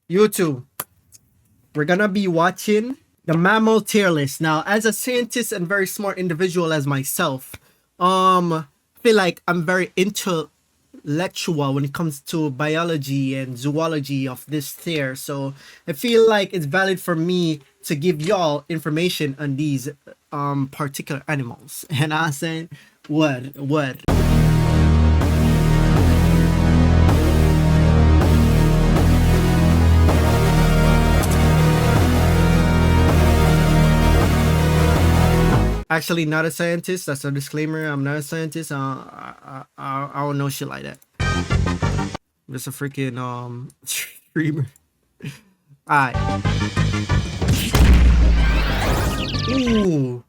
YouTube, we're gonna be watching the mammal tier list. Now, as a scientist and very smart individual as myself, feel like I'm very intellectual when it comes to biology and zoology of this tier. So I feel like it's valid for me to give y'all information on these particular animals. And I'm saying, what? Actually, not a scientist. That's a disclaimer. I'm not a scientist. I don't know shit like that. I'm just a freaking streamer. Alright. Ooh.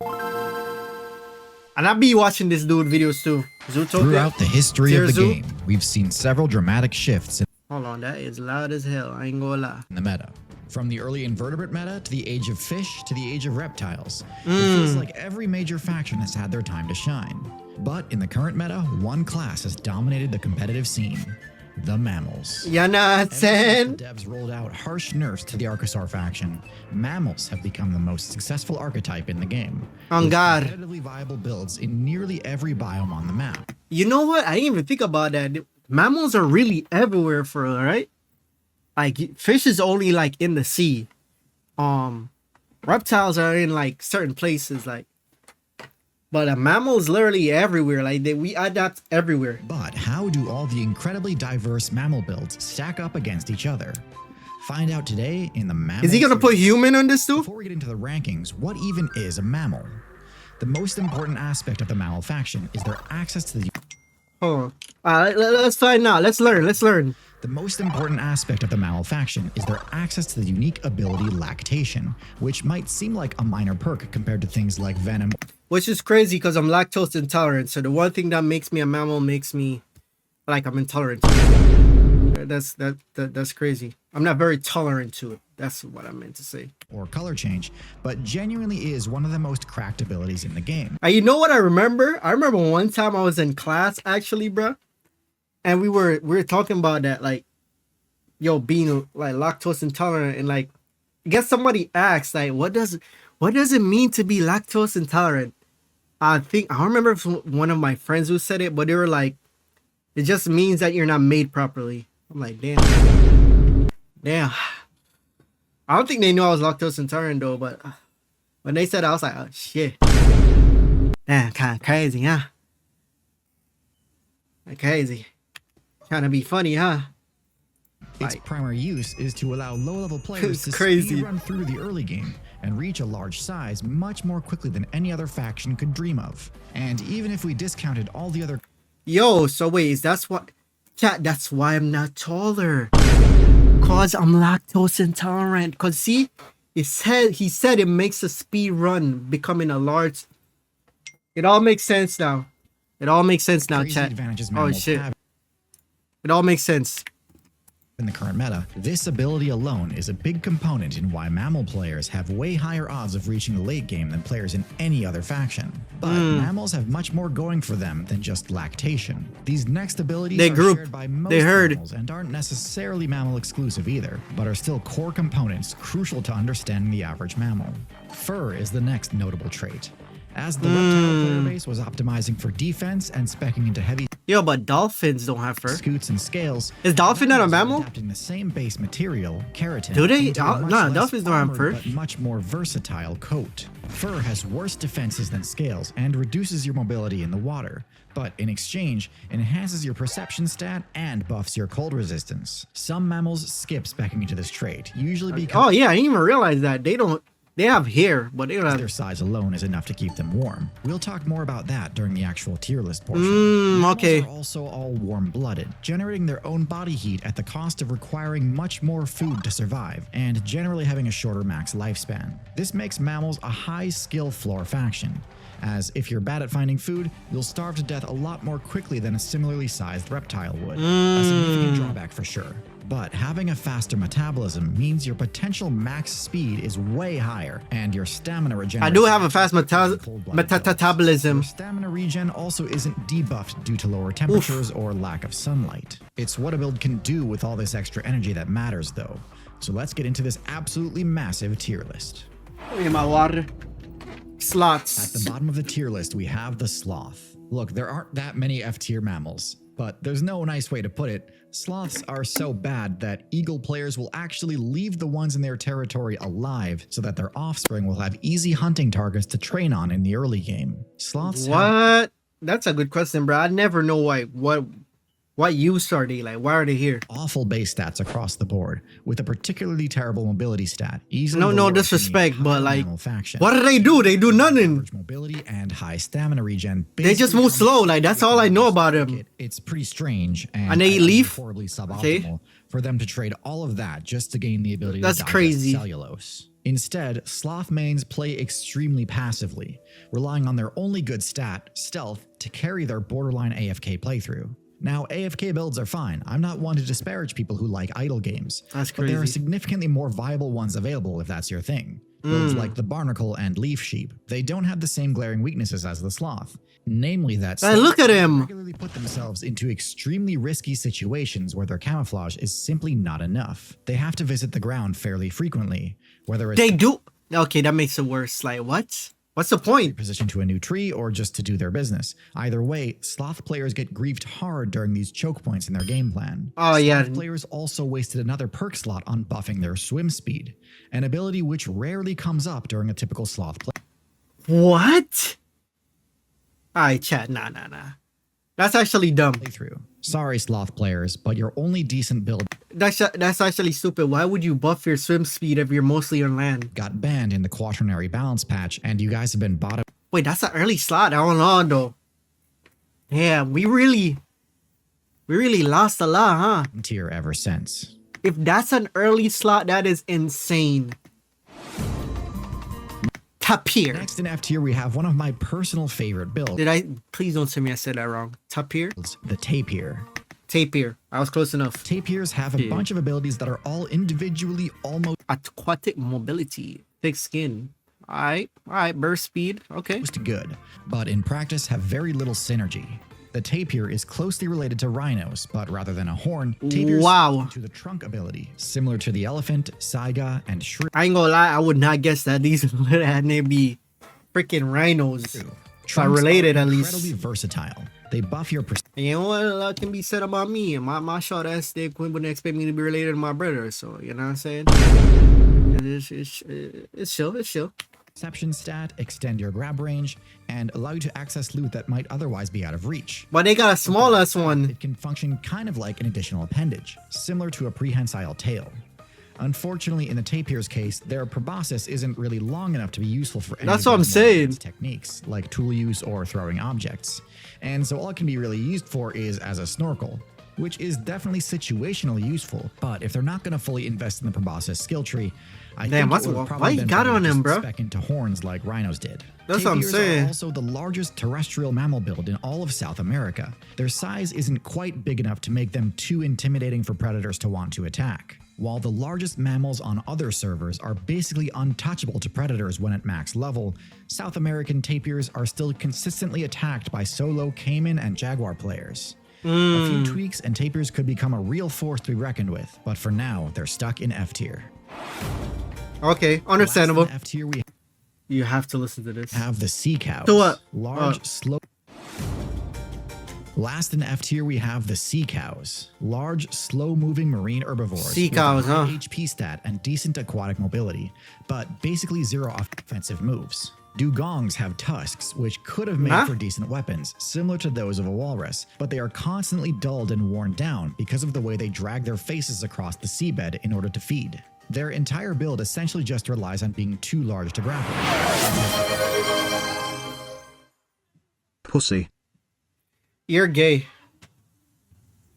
And I be watching this dude videos too. Zootopia. Throughout the history of the game, we've seen several dramatic shifts Hold on, that is loud as hell. I ain't gonna lie. in the meta. From the early invertebrate meta to the age of fish to the age of reptiles. It feels like every major faction has had their time to shine. But in the current meta, one class has dominated the competitive scene. The mammals. You know what I'm saying? The devs rolled out harsh nerfs to the Archosaur faction. Mammals have become the most successful archetype in the game. On God. Competitively viable builds in nearly every biome on the map. You know what? I didn't even think about that. Mammals are really everywhere for real, right? Like fish is only like in the sea. Reptiles are in like certain places, like. But a mammal is literally everywhere. Like we adapt everywhere. But how do all the incredibly diverse mammal builds stack up against each other? Find out today in the mammal. Is he gonna put human on this too? Before we get into the rankings, what even is a mammal? The most important aspect of the mammal faction is their access to the. Hold on. Let's find out. Let's learn. The most important aspect of the mammal faction is their access to the unique ability lactation, which might seem like a minor perk compared to things like venom. Which is crazy because I'm lactose intolerant. So the one thing that makes me a mammal makes me like I'm intolerant to it. That's crazy. I'm not very tolerant to it. That's what I meant to say. Or color change, but genuinely is one of the most cracked abilities in the game. You know what I remember? I remember one time I was in class actually, bro. And we were talking about that, like, yo, being like lactose intolerant, and like, I guess somebody asked, like, what does it mean to be lactose intolerant? I don't remember if one of my friends who said it, but they were like, it just means that you're not made properly. I'm like, damn. I don't think they knew I was lactose intolerant though, but when they said it, I was like, oh shit. Damn, kind of crazy, huh? Crazy. Trying to be funny, huh? Its primary use is to allow low-level players to run through the early game and reach a large size much more quickly than any other faction could dream of. And even if we discounted all the other... Yo, so wait, that's what... Chat, that's why I'm not taller. Cause I'm lactose intolerant. Cause see, he said it makes a speed run becoming a large... It all makes sense now. Chat. Oh shit. It all makes sense. In the current meta, this ability alone is a big component in why mammal players have way higher odds of reaching the late game than players in any other faction. But mammals have much more going for them than just lactation. These next abilities are shared by most mammals and aren't necessarily mammal exclusive either, but are still core components crucial to understanding the average mammal. Fur is the next notable trait. As the reptile player base was optimizing for defense and speccing into heavy... Yo, but dolphins don't have fur. Scoots and scales. Is dolphin not a mammal? Adapting the same base material, keratin. Do they? No, dolphins don't have fur. But much more versatile coat. Fur has worse defenses than scales and reduces your mobility in the water, but in exchange, enhances your perception stat and buffs your cold resistance. Some mammals skip speccing into this trait, usually because... Oh yeah, I didn't even realize that. They have hair, but they don't have... Their size alone is enough to keep them warm. We'll talk more about that during the actual tier list portion. Okay. Mammals are also all warm-blooded, generating their own body heat at the cost of requiring much more food to survive, and generally having a shorter max lifespan. This makes mammals a high skill floor faction, as if you're bad at finding food, you'll starve to death a lot more quickly than a similarly sized reptile would. A significant drawback for sure. But having a faster metabolism means your potential max speed is way higher, and your stamina regeneration... I do have a fast metabolism. Stamina regen also isn't debuffed due to lower temperatures or lack of sunlight. It's what a build can do with all this extra energy that matters, though. So let's get into this absolutely massive tier list. Oye, my water. At Slots. the bottom of the tier list, we have the sloth. Look, there aren't that many F-tier mammals, but there's no nice way to put it. Sloths are so bad that eagle players will actually leave the ones in their territory alive so that their offspring will have easy hunting targets to train on in the early game. Sloths have What? That's a good question, bro. I never know why. What use are they? Like, why are they here? awful base stats across the board, with a particularly terrible mobility stat. Easily No the worst in the disrespect, but entire like, mammal faction. what do they do? They do nothing. Average mobility and high stamina regen. They just basically move comes slow. Like, that's all I know about with them. It's pretty strange And they I think leaf? horribly suboptimal Okay. for them to trade all of that just to gain the ability That's to digest crazy. cellulose. Instead, sloth mains play extremely passively, relying on their only good stat, stealth, to carry their borderline AFK playthrough. Now, AFK builds are fine. I'm not one to disparage people who like idle games. That's But there are crazy. significantly more viable ones available if that's your thing. Builds like the barnacle and leaf sheep. They don't have the same glaring weaknesses as the sloth. Namely that Hey, look at him. regularly put themselves into extremely risky situations where their camouflage is simply not enough. They have to visit the ground fairly frequently, whether it's They do. Okay, that makes it worse. Like, what? What's the point? position to a new tree or just to do their business. Either way, sloth players get griefed hard during these choke points in their game plan. Oh, yeah. Sloth players also wasted another perk slot on buffing their swim speed, an ability which rarely comes up during a typical sloth What? Alright, chat. Nah. That's actually dumb. playthrough. Sorry, sloth players, but your only decent build That's actually stupid. Why would you buff your swim speed if you're mostly on land? got banned in the quaternary balance patch, and you guys have been bottom Wait, that's an early slot. I don't know though. Yeah, we really lost a lot, huh? tier ever since. If that's an early slot, that is insane. Tapir. Next in F tier, we have one of my personal favorite builds, Please don't tell me I said that wrong. Tapir? the tapir. Tapir. I was close enough. Tapirs have a bunch of abilities that are all individually almost Aquatic mobility. Thick skin. Alright, burst speed. Okay. good, but in practice have very little synergy. The tapir is closely related to rhinos, but rather than a horn, tapirs Wow. to the trunk ability, similar to the elephant, saiga, and shrew. I ain't gonna lie, I would not guess that these would be freaking rhinos. Trunks related, are at least. incredibly versatile. They buff your And you know what can be said about me? My short ass dick wouldn't expect me to be related to my brother, so you know what I'm saying? It's chill. perception stat, extend your grab range, and allow you to access loot that might otherwise be out of reach. But they got a small ass one. It can function kind of like an additional appendage, similar to a prehensile tail. Unfortunately, in the tapir's case, their proboscis isn't really long enough to be useful for any That's of what I'm those more saying. advanced techniques, like tool use or throwing objects. And so all it can be really used for is as a snorkel, which is definitely situationally useful, but if they're not going to fully invest in the proboscis skill tree, I Damn, think what's- it would why have probably you been got better on to him, just bro? spec into horns like rhinos did. That's what I'm Tapirs saying. are also the largest terrestrial mammal build in all of South America. Their size isn't quite big enough to make them too intimidating for predators to want to attack. While the largest mammals on other servers are basically untouchable to predators when at max level, South American tapirs are still consistently attacked by solo caiman and jaguar players. A few tweaks and tapirs could become a real force to be reckoned with, but for now, they're stuck in F tier. Okay, understandable. Last in F tier, we You have to listen to this. have the sea cows. So what? Large, slow. Last in F tier, we have the sea cows. Large, slow-moving marine herbivores. Sea with cows, a high huh? HP stat and decent aquatic mobility, but basically zero offensive moves. Dugongs have tusks, which could have made Huh? for decent weapons, similar to those of a walrus, but they are constantly dulled and worn down because of the way they drag their faces across the seabed in order to feed. Their entire build essentially just relies on being too large to grapple. Pussy. You're gay.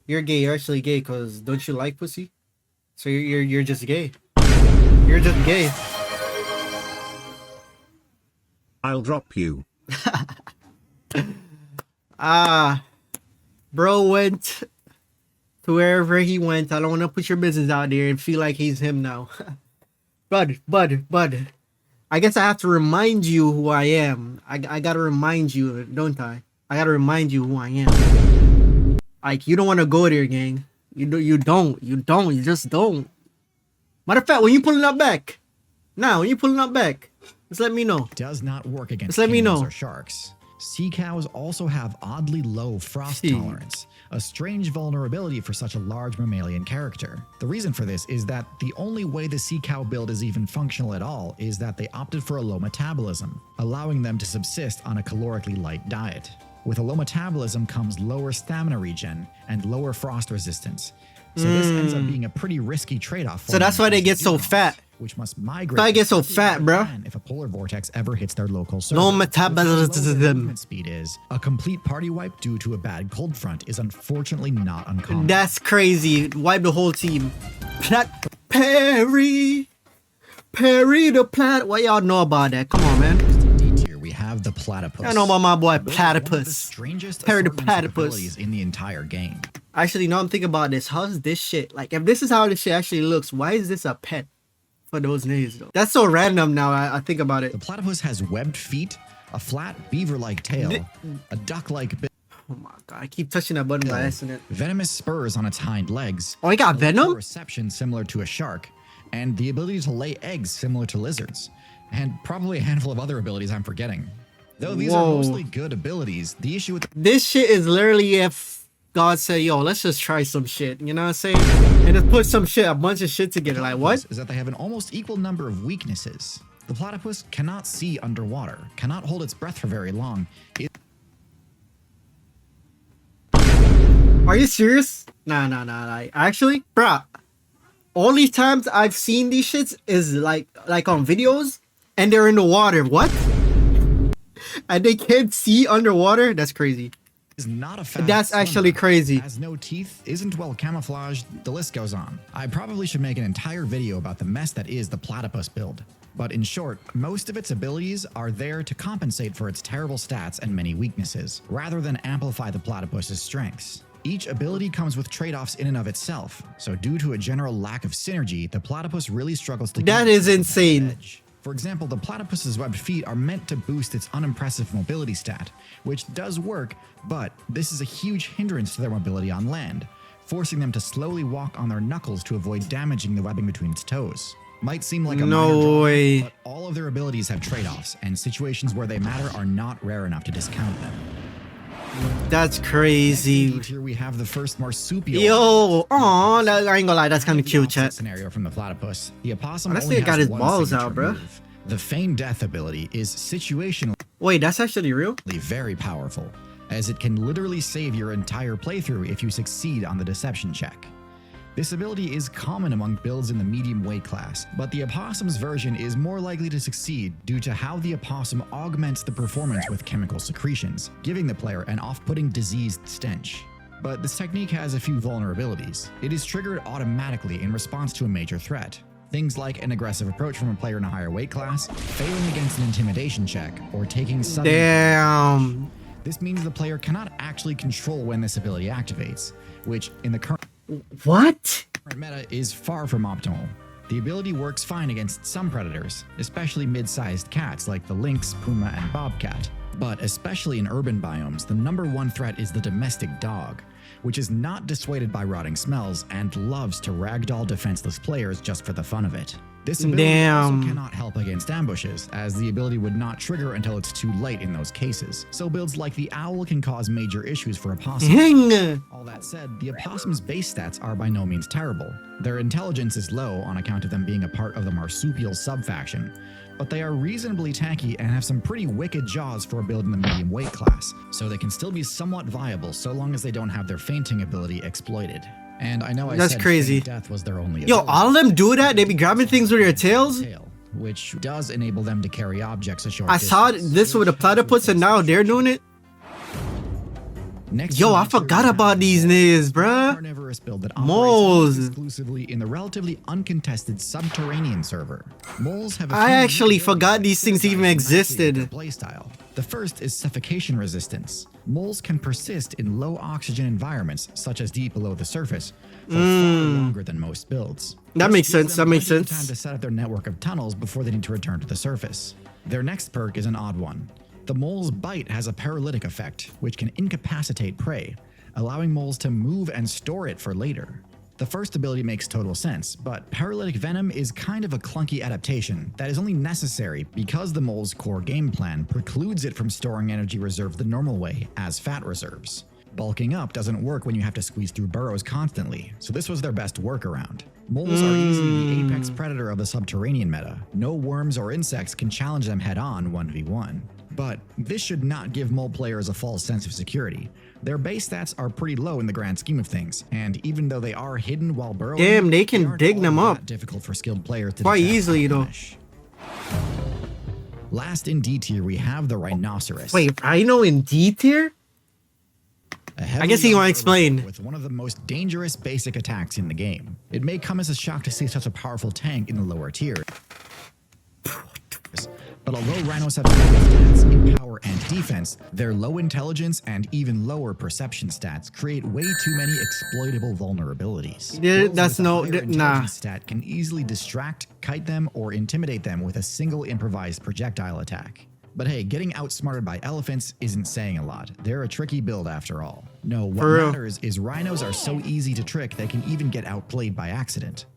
You're gay. You're actually gay because don't you like pussy? So you're just gay. You're just gay. I'll drop you. Bro went to wherever he went. I don't want to put your business out there and feel like he's him now. Bud. I guess I have to remind you who I am. I gotta remind you, don't I? I gotta remind you who I am. Like, you don't want to go there, gang. You don't. You just don't. Matter of fact, when you pulling up back, when you pulling up back, just let me know. Does not work against Just let me cannibals know. or sharks. Sea cows also have oddly low frost Gee. tolerance, a strange vulnerability for such a large mammalian character. The reason for this is that the only way the sea cow build is even functional at all is that they opted for a low metabolism, allowing them to subsist on a calorically light diet. With a low metabolism comes lower stamina regen and lower frost resistance. So this ends up being a pretty risky trade-off. So that's why they get so fat. Which must migrate. Why they get so fat, bruh? If a polar vortex ever hits their local server. No With how low their metabolism. movement speed is, a complete party wipe due to a bad cold front is unfortunately not uncommon. That's crazy. Wipe the whole team. Perry the plat. What y'all know about that? Come on, man. D tier, we have the platypus. I know about my boy Built with Platypus. One of the strangest Perry the assortments of platypus. abilities in the entire game. Actually, now I'm thinking about this. How's this shit? Like, if this is how this shit actually looks, why is this a pet for those niggas, though? That's so random now. I think about it. The platypus has webbed feet, a flat beaver-like tail, a duck-like bill, Oh my god, I keep touching that button by accident. venomous spurs on its hind legs, Oh, he got venom? reception similar to a shark, and the ability to lay eggs similar to lizards, and probably a handful of other abilities I'm forgetting. Though these are Whoa. mostly good abilities, the issue with This shit is literally if God said, yo, let's just try some shit. You know what I'm saying? And just put some shit, a bunch of shit together. Like, what? is that they have an almost equal number of weaknesses. The platypus cannot see underwater, cannot hold its breath for very long. Are you serious? Nah. Actually, bruh, all these times I've seen these shits is like on videos and they're in the water. What? And they can't see underwater? That's crazy. Is not a fast That's actually swimmer, crazy. Has no teeth, isn't well camouflaged, the list goes on. I probably should make an entire video about the mess that is the platypus build. But in short, most of its abilities are there to compensate for its terrible stats and many weaknesses, rather than amplify the platypus's strengths. Each ability comes with trade-offs in and of itself, so due to a general lack of synergy, the platypus really struggles to That keep is its insane. edge. For example, the platypus's webbed feet are meant to boost its unimpressive mobility stat, which does work, but this is a huge hindrance to their mobility on land, forcing them to slowly walk on their knuckles to avoid damaging the webbing between its toes. Might seem like a No minor drawback, way. but all of their abilities have trade-offs, and situations where they matter are not rare enough to discount them. That's In crazy. here we have the first marsupial. Yo, aw, I ain't gonna lie, that's kind of The cute, opposite chat. scenario from the platypus. The opossum Oh, that only nigga got has his one balls out, signature bruh. move. The feign death ability is situationally Wait, that's actually real? very powerful, as it can literally save your entire playthrough if you succeed on the deception check. This ability is common among builds in the medium weight class, but the opossum's version is more likely to succeed due to how the opossum augments the performance with chemical secretions, giving the player an off-putting diseased stench. But this technique has a few vulnerabilities. It is triggered automatically in response to a major threat. Things like an aggressive approach from a player in a higher weight class, failing against an intimidation check, or taking sudden... Damn. This means the player cannot actually control when this ability activates, which in the current What? meta is far from optimal. The ability works fine against some predators, especially mid-sized cats like the lynx, puma, and bobcat. But especially in urban biomes, the number one threat is the domestic dog, which is not dissuaded by rotting smells and loves to ragdoll defenseless players just for the fun of it. This ability Damn. also cannot help against ambushes, as the ability would not trigger until it's too late in those cases. So builds like the owl can cause major issues for opossums. Dang. All that said, the opossum's base stats are by no means terrible. Their intelligence is low on account of them being a part of the marsupial subfaction, but they are reasonably tanky and have some pretty wicked jaws for a build in the medium weight class, so they can still be somewhat viable so long as they don't have their fainting ability exploited. And I know I That's said crazy. faint death was their only Yo, ability. all of them do that? They be grabbing things with their tails? Tail, which does enable them to carry objects a short I saw distance, this with a which helps platypus and replace now them. they're doing it? Next Yo, in I the tier, forgot we have about these niggas, bruh. carnivorous build that Moles. operates exclusively in the relatively uncontested subterranean server. Moles have a I few actually unique forgot abilities these things even that nicely existed. with their playstyle. The first is suffocation resistance. Moles can persist in low oxygen environments, such as deep below the surface, for far longer than most builds. That This makes gives sense, them that makes plenty of sense. time to set up their network of tunnels before they need to return to the surface. Their next perk is an odd one. The mole's bite has a paralytic effect, which can incapacitate prey, allowing moles to move and store it for later. The first ability makes total sense, but Paralytic Venom is kind of a clunky adaptation that is only necessary because the mole's core game plan precludes it from storing energy reserve the normal way as fat reserves. Bulking up doesn't work when you have to squeeze through burrows constantly, so this was their best workaround. Moles are easily the apex predator of the subterranean meta. No worms or insects can challenge them head-on 1v1. But this should not give mole players a false sense of security. Their base stats are pretty low in the grand scheme of things, and even though they are hidden while burrowing, Damn, they can dig them up difficult for skilled players to quite detect easily, and though. punish. Last in D tier, we have the Rhinoceros. Wait, Rhino in D tier? I guess he gonna explain. With one of the most dangerous basic attacks in the game. It may come as a shock to see such a powerful tank in the lower tier. But although rhinos have stats in power and defense, their low intelligence and even lower perception stats create way too many exploitable vulnerabilities. Yeah, Builds that's with a no- higher nah. intelligence stat can easily distract, kite them, or intimidate them with a single improvised projectile attack. But hey, getting outsmarted by elephants isn't saying a lot. They're a tricky build after all. No, what For real. matters is rhinos are so easy to trick they can even get outplayed by accident.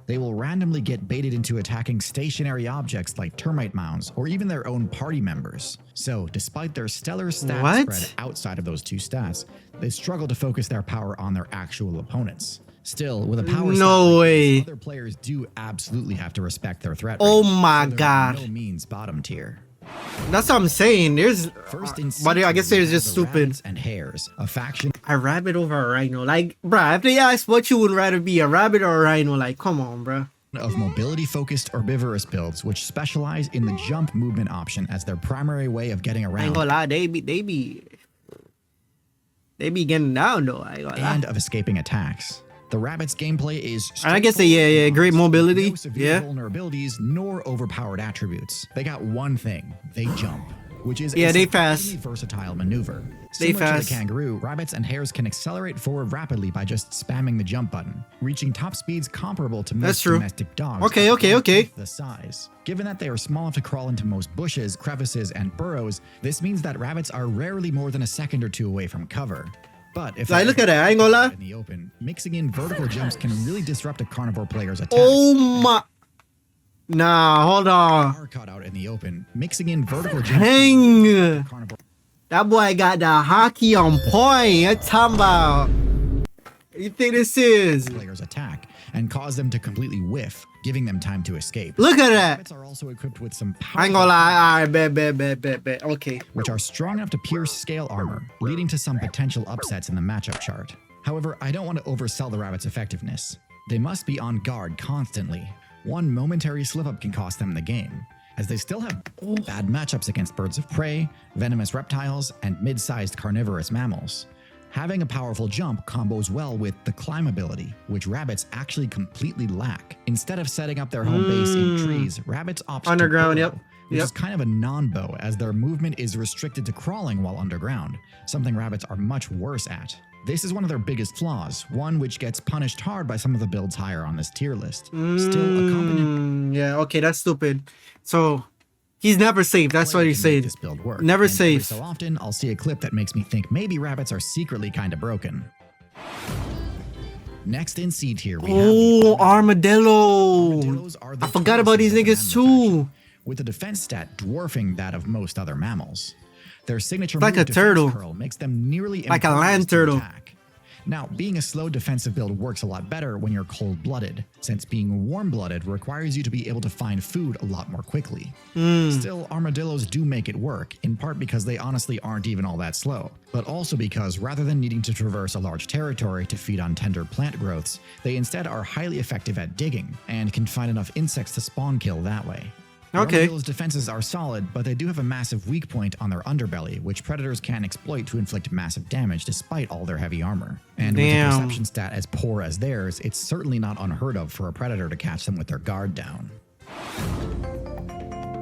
They will randomly get baited into attacking stationary objects like termite mounds or even their own party members. So, despite their stellar stat What? spread outside of those two stats, they struggle to focus their power on their actual opponents. Still, with a power No stat like way. this, other players do absolutely have to respect their threat Oh rate, my so they're God. by no means bottom tier. That's what I'm saying. There's, First in but I guess C tier, they're we just have the stupid. rabbits and hares, a faction A rabbit over a rhino. Like, bruh, if they ask what you would rather be, a rabbit or a rhino, like, come on, bruh. of mobility-focused herbivorous builds which specialize in the jump movement option as their primary way of getting I ain't around gonna lie, they be getting down though. I ain't gonna lie. and of escaping attacks. The rabbit's gameplay is And I guess they, straightforward yeah, and great honest, with mobility, no severe yeah. vulnerabilities nor overpowered attributes. They got one thing: they jump, which is Yeah, a they surprisingly fast. versatile maneuver. They Similar to fast. the kangaroo, rabbits and hares can accelerate forward rapidly by just spamming the jump button, reaching top speeds comparable to most That's true. domestic dogs. Okay, at okay, about okay. half the size. Given that they are small enough to crawl into most bushes, crevices, and burrows, this means that rabbits are rarely more than a second or two away from cover. But if Like, they're look at that, I ain't gonna lie. in the open, mixing in vertical jumps can really disrupt a carnivore player's attack. Oh my. Nah, hold on. Are caught out in the open, mixing in vertical jumps. Hang. Carnivore That boy got the hockey on point. You talking about? You think this is? players attack and cause them to completely whiff, giving them time to escape. Look at that. Rabbits are also equipped with some I ain't gonna powerful lie. Alright, bet. Okay. which are strong enough to pierce scale armor, leading to some potential upsets in the matchup chart. However, I don't want to oversell the rabbit's effectiveness. They must be on guard constantly. One momentary slip-up can cost them the game, as they still have bad matchups against birds of prey, venomous reptiles, and mid-sized carnivorous mammals. Having a powerful jump combos well with the climb ability, which rabbits actually completely lack. Instead of setting up their home base in trees, rabbits opt Underground, to yep. burrow, which is kind of a non-bow as their movement is restricted to crawling while underground, something rabbits are much worse at. This is one of their biggest flaws, one which gets punished hard by some of the builds higher on this tier list. Still, a competent Yeah, okay, that's stupid. So, he's never safe. That's what player he's can make saying. this build work, Never and every safe. so often, I'll see a clip that makes me think maybe rabbits are secretly kind of broken. Next in C tier, we have Oh, the armadillo. armadillos are the I forgot about these closest niggas to the animal too. faction, with a defense stat dwarfing that of most other mammals. Their signature Like move, a defense turtle. curl, makes them nearly Like a impervious land to turtle. attack. Now, being a slow defensive build works a lot better when you're cold-blooded, since being warm-blooded requires you to be able to find food a lot more quickly. Still, armadillos do make it work, in part because they honestly aren't even all that slow, but also because rather than needing to traverse a large territory to feed on tender plant growths, they instead are highly effective at digging, and can find enough insects to spawn kill that way. The Okay. armadillo's defenses are solid, but they do have a massive weak point on their underbelly, which predators can exploit to inflict massive damage despite all their heavy armor. And with Damn. a perception stat as poor as theirs, it's certainly not unheard of for a predator to catch them with their guard down.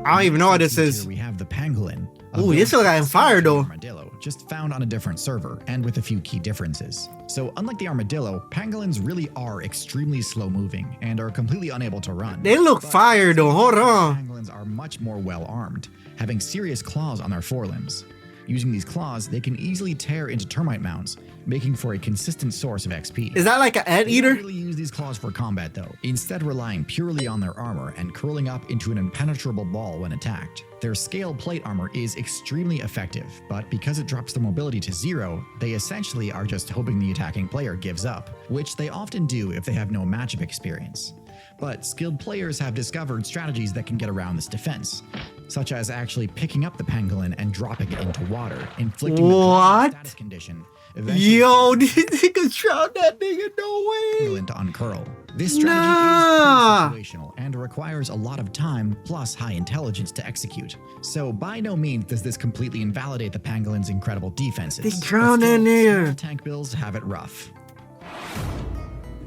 I don't even know what this Here is. we have the pangolin. a Ooh, this very look like fire though. armadillo, just found on a different server, and with a few key differences. So unlike the armadillo, pangolins really are extremely slow moving and are completely unable to run. They look fire though. Hold on. Pangolins are much more well armed, having serious claws on their forelimbs. Using these claws, they can easily tear into termite mounds, making for a consistent source of XP. Is that like an They don't anteater? really use these claws for combat though, instead relying purely on their armor and curling up into an impenetrable ball when attacked. Their scale plate armor is extremely effective, but because it drops their mobility to 0, they essentially are just hoping the attacking player gives up, which they often do if they have no matchup experience. But skilled players have discovered strategies that can get around this defense, such as actually picking up the pangolin and dropping it into water, inflicting What? the status condition. Eventually, Yo, these niggas drowned that nigga. No way. to uncurl. This strategy Nah. is pretty situational and requires a lot of time plus high intelligence to execute. So by no means does this completely invalidate the pangolin's incredible defenses. They drowned But still, in there. small tank bills have it rough.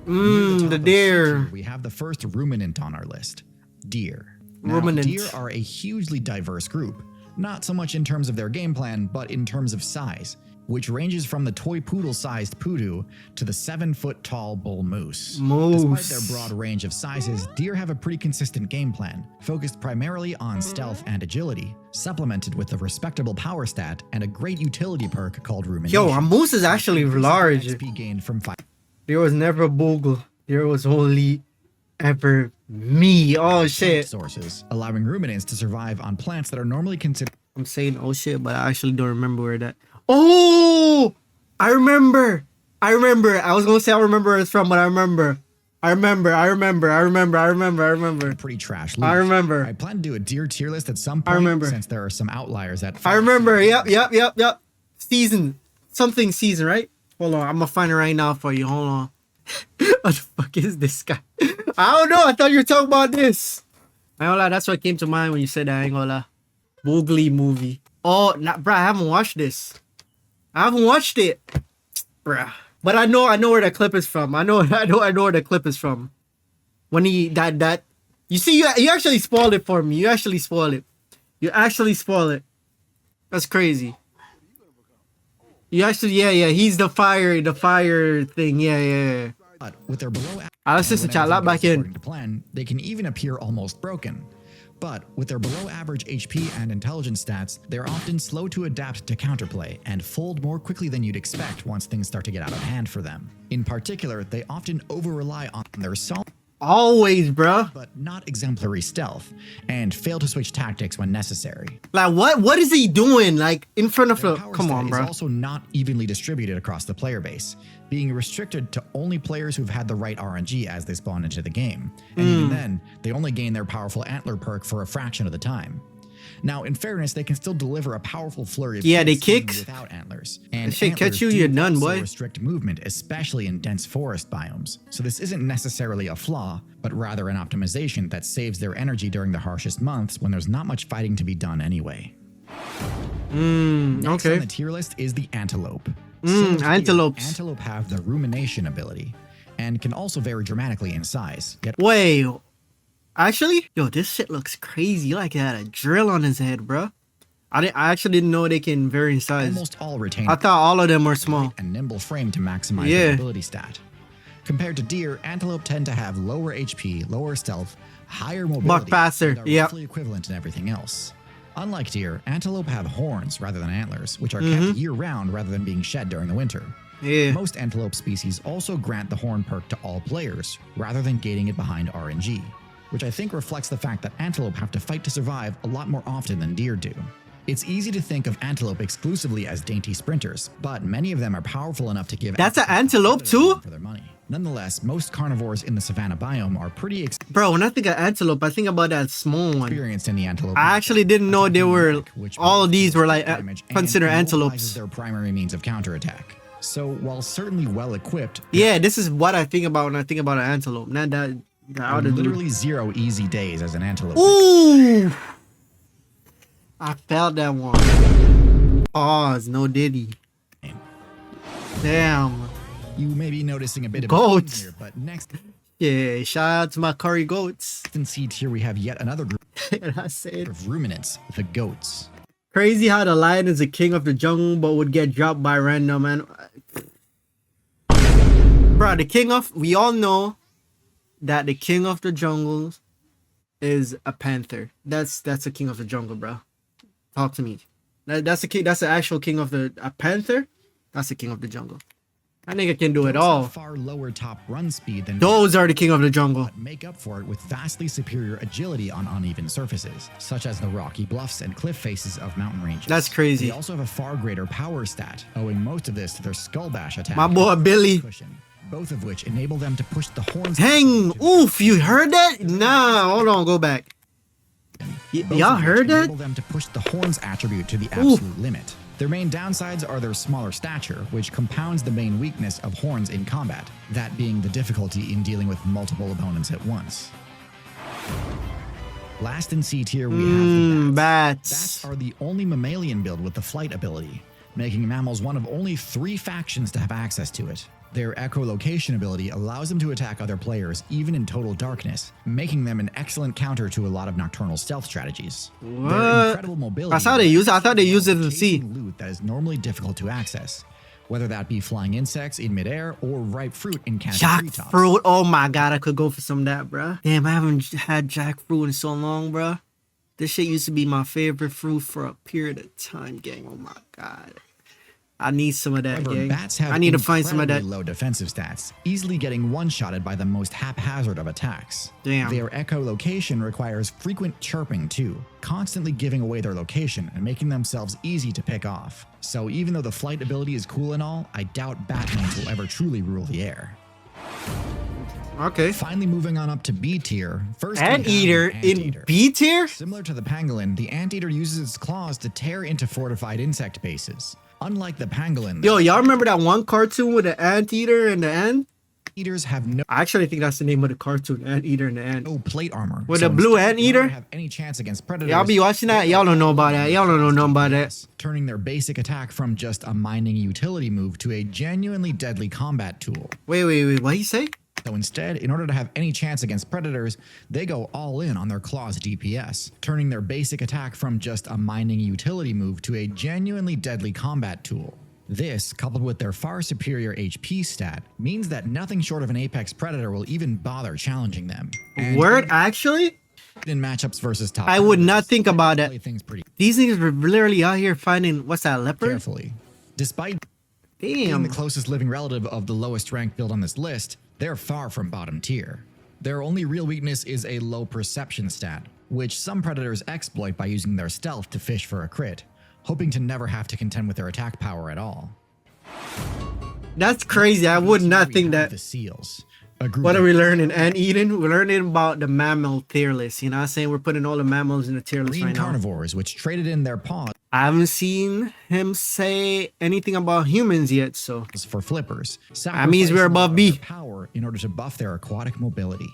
The deer. We have the first ruminant on our list, deer. Now, Ruminants. deer are a hugely diverse group, not so much in terms of their game plan, but in terms of size, which ranges from the toy poodle-sized poodoo to the 7-foot-tall bull moose. Despite their broad range of sizes, deer have a pretty consistent game plan, focused primarily on stealth and agility, supplemented with a respectable power stat and a great utility perk called rumination. Yo, a moose is actually large. XP gained from There was never a Bogle. There was only ever me. Oh shit. sources, allowing ruminants to survive on plants that are normally considered I'm saying oh shit, but I actually don't remember where that. Oh, I remember. I was gonna say I remember where it's from, but I remember. I remember. pretty trash. I loot. remember. I plan to do a deer tier list at some point. remember. Since there are some outliers at. I remember. Yep. Season. Something season, right? Hold on. I'm gonna find it right now for you. Hold on. What the fuck is this guy? I don't know. I thought you were talking about this. I ain't gonna lie. That's what came to mind when you said that. I ain't gonna lie. Boogly movie. Oh, nah, bruh. I haven't watched this. I haven't watched it, bruh. But I know where that clip is from. I know where the clip is from. When he that. You see, you actually spoiled it for me. You actually spoiled it. That's crazy. You actually, yeah. He's the fire thing. Yeah. But with their below. Let's listen to chat. Lot back in. To plan, they can even appear almost broken. But with their below average HP and intelligence stats, they're often slow to adapt to counterplay and fold more quickly than you'd expect once things start to get out of hand for them. In particular, they often over-rely on their solid Always, bruh. but not exemplary stealth, and fail to switch tactics when necessary. Like what is he doing? Like in front of Their the. power Come stat on, is bruh. also not evenly distributed across the player base, being restricted to only players who've had the right RNG as they spawn into the game. And even then, they only gain their powerful antler perk for a fraction of the time. Now, in fairness, they can still deliver a powerful flurry of Yeah, they kicks even kick. without antlers. And That shit catch antlers you, do you're done, also boy. restrict movement, especially in dense forest biomes. So this isn't necessarily a flaw, but rather an optimization that saves their energy during the harshest months when there's not much fighting to be done anyway. Next Okay. on the tier list is the antelope. Similar to deer, antelopes. Antelope have the rumination ability and can also vary dramatically in size. Yet Wait. Actually, yo, this shit looks crazy. Like he had a drill on his head, bruh. I actually didn't know they can vary in size. almost all retain I thought all of them were small. a nimble frame to maximize Yeah. their ability stat. Compared to deer, antelope tend to have lower HP, lower stealth, higher mobility, faster, and are yep. roughly equivalent in everything else. Unlike deer, antelope have horns rather than antlers, which are Mm-hmm. kept year-round rather than being shed during the winter. Yeah. Most antelope species also grant the horn perk to all players, rather than gating it behind RNG, which I think reflects the fact that antelope have to fight to survive a lot more often than deer do. It's easy to think of antelope exclusively as dainty sprinters, but many of them are powerful enough to give That's an antelope too? for their money. Nonetheless, most carnivores in the savanna biome are pretty Bro, when I think of antelope, I think about that small one. experienced in the antelope. I actually didn't know they were. which All of these were like damage and considered immobilizes antelopes. their primary means of counterattack. So while certainly well equipped, Yeah, this is what I think about when I think about an antelope. Not that. The there are other dude. literally 0 easy days as an antelope. Ooh! I felt that one. Pause, no diddy. Damn. You may be noticing a bit of Goats. a theme here, but next Yeah, shout out to my curry goats. in seed here we have yet another group And I said, of ruminants, the goats. crazy how the lion is the king of the jungle, but would get dropped by random man. Bro, we all know that the king of the jungles is a panther. That's the king of the jungle, bro. Talk to me. That's the king. That's the actual king of the panther. That's the king of the jungle. That nigga can do it Those all. have far lower top run speed than Those are the king of the jungle. but make up for it with vastly superior agility on uneven surfaces, such as the rocky bluffs and cliff faces of mountain ranges. That's crazy. They also have a far greater power stat, owing most of this to their skull bash attack. My boy Billy. Cushion, both of which enable them to push the horns. Hang. Oof, you heard that? Nah, hold on, go back. Y'all heard that? Enable them to push the horns attribute to the absolute limit. Their main downsides are their smaller stature, which compounds the main weakness of horns in combat, that being the difficulty in dealing with multiple opponents at once. Last in C tier, we have the bats. Bats. Bats are the only mammalian build with the flight ability, making mammals one of only 3 factions to have access to it. Their echolocation ability allows them to attack other players even in total darkness, making them an excellent counter to a lot of nocturnal stealth strategies. What? Their incredible mobility. That's how they use it. I thought they used it in the sea. chasing loot that is normally difficult to access, whether that be flying insects in midair or ripe fruit in canopy treetops. Jackfruit. Oh my god, I could go for some of that, bruh. Damn, I haven't had jackfruit in so long, bruh. This shit used to be my favorite fruit for a period of time, gang. Oh my god. I need some of that, However, gang. bats have I need to find some of that. incredibly low defensive stats, easily getting one-shotted by the most haphazard of attacks. Damn. Their echolocation requires frequent chirping too, constantly giving away their location and making themselves easy to pick off. So even though the flight ability is cool and all, I doubt Batmans will ever truly rule the air. Okay. Finally moving on up to B tier, first we have Anteater the in anteater. B tier? Similar to the pangolin, the anteater uses its claws to tear into fortified insect bases. Unlike the pangolin, Yo, y'all remember that one cartoon with the anteater and the ant? eaters have no I actually think that's the name of the cartoon, Anteater and the Ant. plate armor. With the blue instead, in order anteater? to have any chance against predators, Y'all be watching that? Y'all don't know about that. Y'all don't know nothing about that. turning their basic attack from just a mining utility move to a genuinely deadly combat tool. Wait. What he say? So instead, in order to have any chance against predators, they go all in on their claws DPS, turning their basic attack from just a mining utility move to a genuinely deadly combat tool. This, coupled with their far superior HP stat, means that nothing short of an apex predator will even bother challenging them. And Word, actually? in matchups versus top I would not predators, think about they that. play things pretty These niggas were literally out here finding, what's that, leopard? carefully. Despite being Damn. the closest living relative of the lowest ranked build on this list, they're far from bottom tier. Their only real weakness is a low perception stat, which some predators exploit by using their stealth to fish for a crit, hoping to never have to contend with their attack power at all. That's crazy. I would not We think have that. the seals. A group What are of we learning? Anteating? We're learning about the mammal tier list. You know what I'm saying? We're putting all the mammals in the tier list marine right now. carnivores which traded in their paws I haven't seen him say anything about humans yet, so. for flippers. That means we're sacrificing above their B. power in order to buff their aquatic mobility.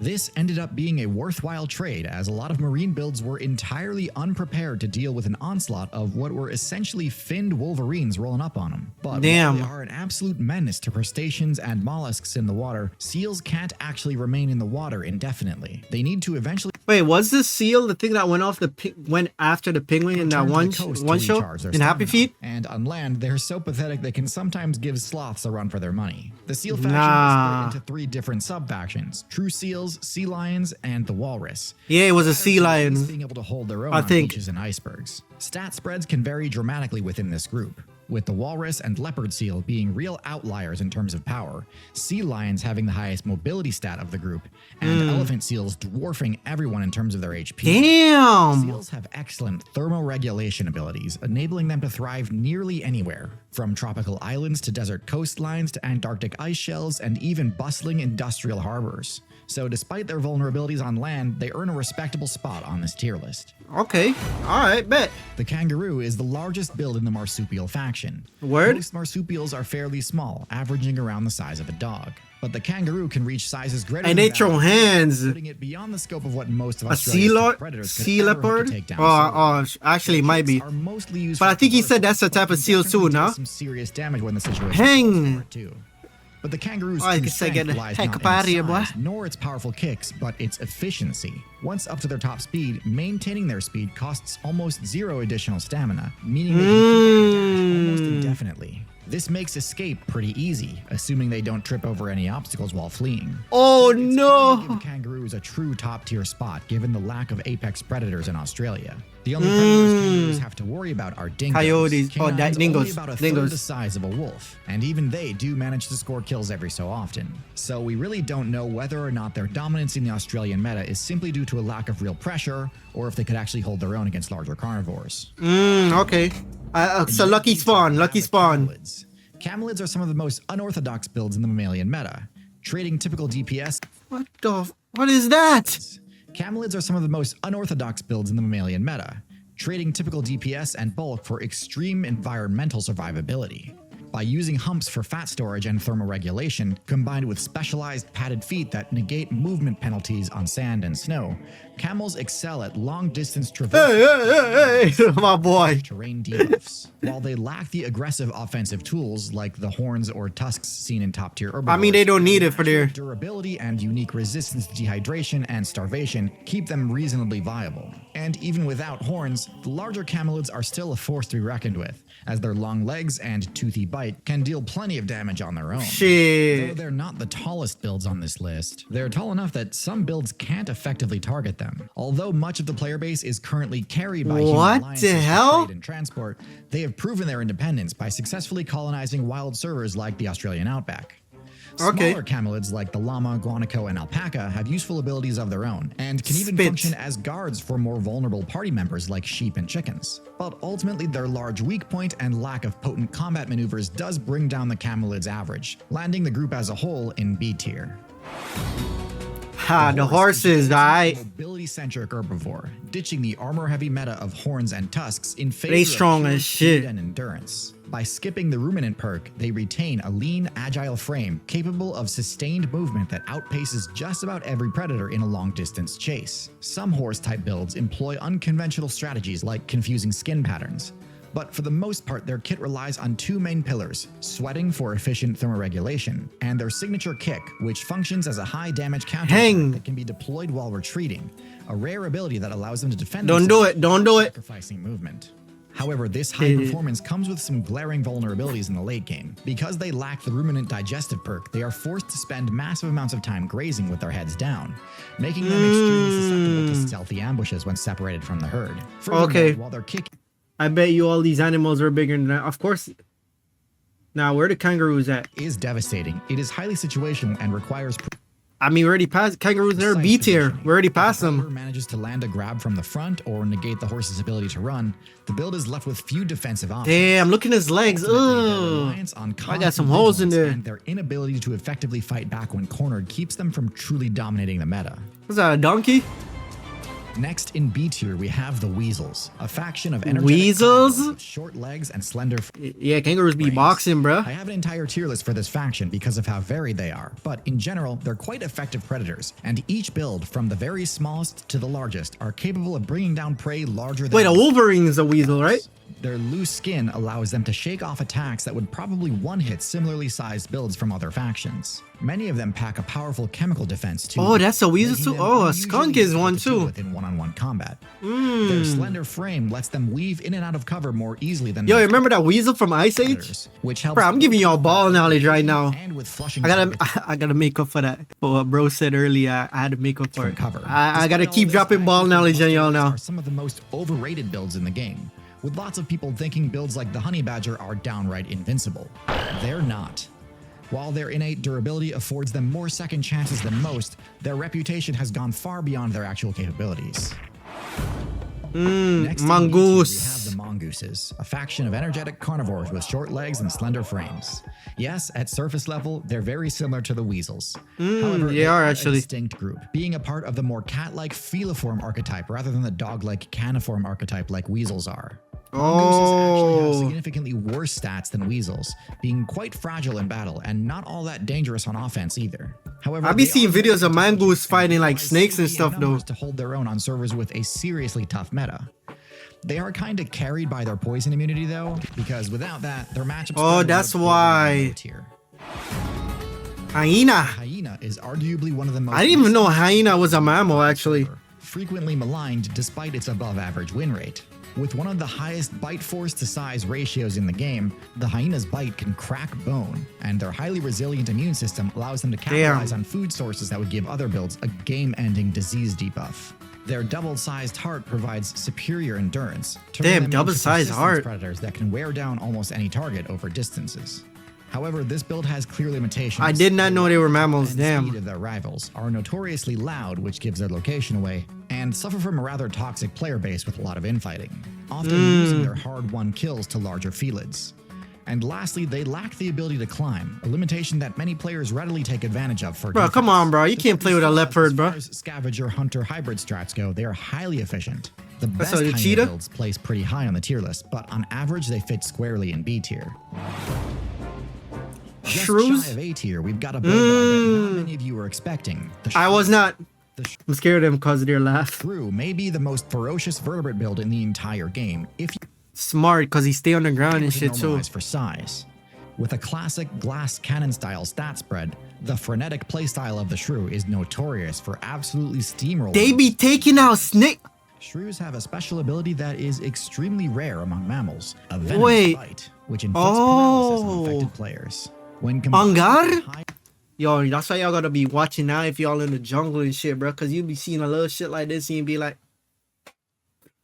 This ended up being a worthwhile trade, as a lot of marine builds were entirely unprepared to deal with an onslaught of what were essentially finned wolverines rolling up on them. But Damn. while they are an absolute menace to crustaceans and mollusks in the water, seals can't actually remain in the water indefinitely. They need to eventually Wait, was the seal the thing that went off went after the penguin in that return to one the coast to one show recharge their in Happy stamina. Feet? And on land, they're so pathetic they can sometimes give sloths a run for their money. The seal faction Nah. is split into 3 different sub-factions: true seals, sea lions, and the walrus. Yeah, it was a sea Being lion. able to hold their own I on think. beaches and icebergs. Stat spreads can vary dramatically within this group, with the walrus and leopard seal being real outliers in terms of power, sea lions having the highest mobility stat of the group, and elephant seals dwarfing everyone in terms of their HP. Damn. Seals have excellent thermoregulation abilities, enabling them to thrive nearly anywhere, from tropical islands to desert coastlines to Antarctic ice shelves and even bustling industrial harbors. So despite their vulnerabilities on land, they earn a respectable spot on this tier list. Okay. All right, bet. The kangaroo is the largest build in the marsupial faction. Word? Most marsupials are fairly small, averaging around the size of a dog. But the kangaroo can reach sizes greater And than they that, throw hands. putting it beyond the scope of what most of A Australia's sea top lord, predators could sea ever hope to leopard. take down Actually, it might be. are mostly used But for I think he said commercial, that's a type but of seal can definitely too, deal no? some serious damage when the situation Hang. calls for it too. But the kangaroo's Oh, I true can say strength get the lies heck not up outta in here, boy. size, nor its powerful kicks, but its efficiency. Once up to their top speed, maintaining their speed costs almost 0 additional stamina, meaning they can keep up a dash almost indefinitely. This makes escape pretty easy, assuming they don't trip over any obstacles while fleeing. Oh It's hard to no! give kangaroos a true top-tier spot given the lack of apex predators in Australia. The only predators kangaroos have to worry about are dingoes. Coyotes. Oh, Canines dingoes. only about a third the size of a wolf, and even they do manage to score kills every so often. So we really don't know whether or not their dominance in the Australian meta is simply due to a lack of real pressure, or if they could actually hold their own against larger carnivores. Okay. So lucky spawn. Lucky spawn. Camelids. Camelids are some of the most unorthodox builds in the mammalian meta. Trading typical DPS, What is that? Camelids are some of the most unorthodox builds in the mammalian meta, trading typical DPS and bulk for extreme environmental survivability. By using humps for fat storage and thermoregulation, combined with specialized padded feet that negate movement penalties on sand and snow, camels excel at long-distance traverse Hey, my boy. terrain debuffs. While they lack the aggressive offensive tools like the horns or tusks seen in top-tier herbivores, I mean, they don't need it for their... durability and unique resistance to dehydration and starvation keep them reasonably viable. And even without horns, the larger camelids are still a force to be reckoned with, as their long legs and toothy bite can deal plenty of damage on their own. Though Shit. they're not the tallest builds on this list, they're tall enough that some builds can't effectively target them. Although much of the player base is currently carried by human What alliances the for hell? trade and transport, they have proven their independence by successfully colonizing wild servers like the Australian outback. Okay. Smaller camelids like the llama, guanaco, and alpaca have useful abilities of their own, and can even Spit. function as guards for more vulnerable party members like sheep and chickens. But ultimately, their large weak point and lack of potent combat maneuvers does bring down the camelid's average, landing the group as a whole in B tier. Ha, the horses, alright. Mobility-centric herbivore, ditching the armor-heavy meta of horns and tusks in favor They of strong pure as speed shit. and endurance. By skipping the ruminant perk, they retain a lean, agile frame capable of sustained movement that outpaces just about every predator in a long-distance chase. Some horse-type builds employ unconventional strategies like confusing skin patterns, but for the most part, their kit relies on two main pillars: sweating for efficient thermoregulation, and their signature kick, which functions as a high damage counter Hang. that can be deployed while retreating, a rare ability that allows them to defend Don't do themselves it. Don't do it. sacrificing movement. However, this high performance comes with some glaring vulnerabilities in the late game. Because they lack the ruminant digestive perk, they are forced to spend massive amounts of time grazing with their heads down, making them extremely susceptible to stealthy ambushes when separated from the herd. Furthermore, Okay. while their kick I bet you all these animals are bigger than that. Of course. Now, where the kangaroos at? is devastating, it is highly situational and requires I mean, we already passed. Kangaroos are B tier. We already passed If the them. predator manages to land a grab from the front or negate the horse's ability to run, the build is left with few defensive options. Damn, look at his legs. Ultimately, their Ugh. reliance on I got some constant holes in vigilance there. and their inability to effectively fight back when cornered keeps them from truly dominating the meta. Was that a donkey? Next in B tier, we have the weasels, a faction of energetic Weasels? carnivores with short legs and slender Yeah, kangaroos be boxing, bruh. I have an entire tier list for this faction because of how varied they are, but in general, they're quite effective predators, and each build, from the very smallest to the largest, are capable of bringing down prey larger than Wait, a Wolverine is a weasel, right? Their loose skin allows them to shake off attacks that would probably one-hit similarly sized builds from other factions. Many of them pack a powerful chemical defense too. Oh, that's a weasel making too? them Oh, a unusually skunk is difficult one to deal too. with in one-on-one combat. Their slender frame lets them weave in and out of cover more easily than Yo, most remember that weasel from Ice Age? predators, which helps Bro, I'm giving y'all ball knowledge right now. and with flushing I gotta make up for that. For what bro said earlier, I had to make up for from it. cover. I gotta Despite all keep this, dropping ball actually, knowledge on y'all now. are some of the most overrated builds in the game, with lots of people thinking builds like the Honey Badger are downright invincible. They're not. While their innate durability affords them more second chances than most, their reputation has gone far beyond their actual capabilities. Next in mongoose. B tier, we have the mongooses, a faction of energetic carnivores with short legs and slender frames. Yes, at surface level, they're very similar to the weasels. However, they are a actually. distinct group, being a part of the more cat-like feliform archetype rather than the dog-like caniform archetype like weasels are. Mongooses actually have Oh. significantly worse stats than weasels, being quite fragile in battle and not all that dangerous on offense either. However, I be they seeing are videos of very mongoose intelligent fighting like utilize snakes and safety stuff though. numbers to hold their own on servers with a seriously tough meta. They are kind of carried by their poison immunity though, because without that, their matchups. Oh, that's why. Tier. Hyena. Hyena is arguably one of the most. I didn't even know hyena was a mammal actually. frequently maligned despite its above-average win rate. With one of the highest bite force to size ratios in the game, the hyena's bite can crack bone, and their highly resilient immune system allows them to capitalize on food sources that would give other builds a game-ending disease debuff. Their double-sized heart provides superior endurance, turning them into double-sized persistence heart. predators that can wear down almost any target over distances. However, this build has clear limitations. I did not know they were mammals, And damn. speed of their rivals are notoriously loud, which gives their location away, and suffer from a rather toxic player base with a lot of infighting, often losing their hard-won kills to larger felids. And lastly, they lack the ability to climb, a limitation that many players readily take advantage of for Bro, defense. come on, bro. You can't play with a leopard, bro. As far as scavenger-hunter hybrid strats go, they are highly efficient. The best So the hyena cheetah? builds place pretty high on the tier list, but on average they fit squarely in B tier. Just Shrews? shy of A tier, we've got a build that not many of you were expecting. The I was shrew. not. The I'm scared of them because of their laugh. shrew may be the most ferocious vertebrate build in the entire game, if you Smart, because he stay on the ground and were to shit too. normalize for size. With a classic glass cannon style stat spread, the frenetic playstyle of the shrew is notorious for absolutely steamrolling. They be taking out snake. Shrews have a special ability that is extremely rare among mammals, a venomous Wait. bite, which inflicts paralysis on Oh. affected players. When On guard? with high Yo, that's why y'all gotta be watching now if y'all in the jungle and shit, bro. Because you be seeing a little shit like this and you be like,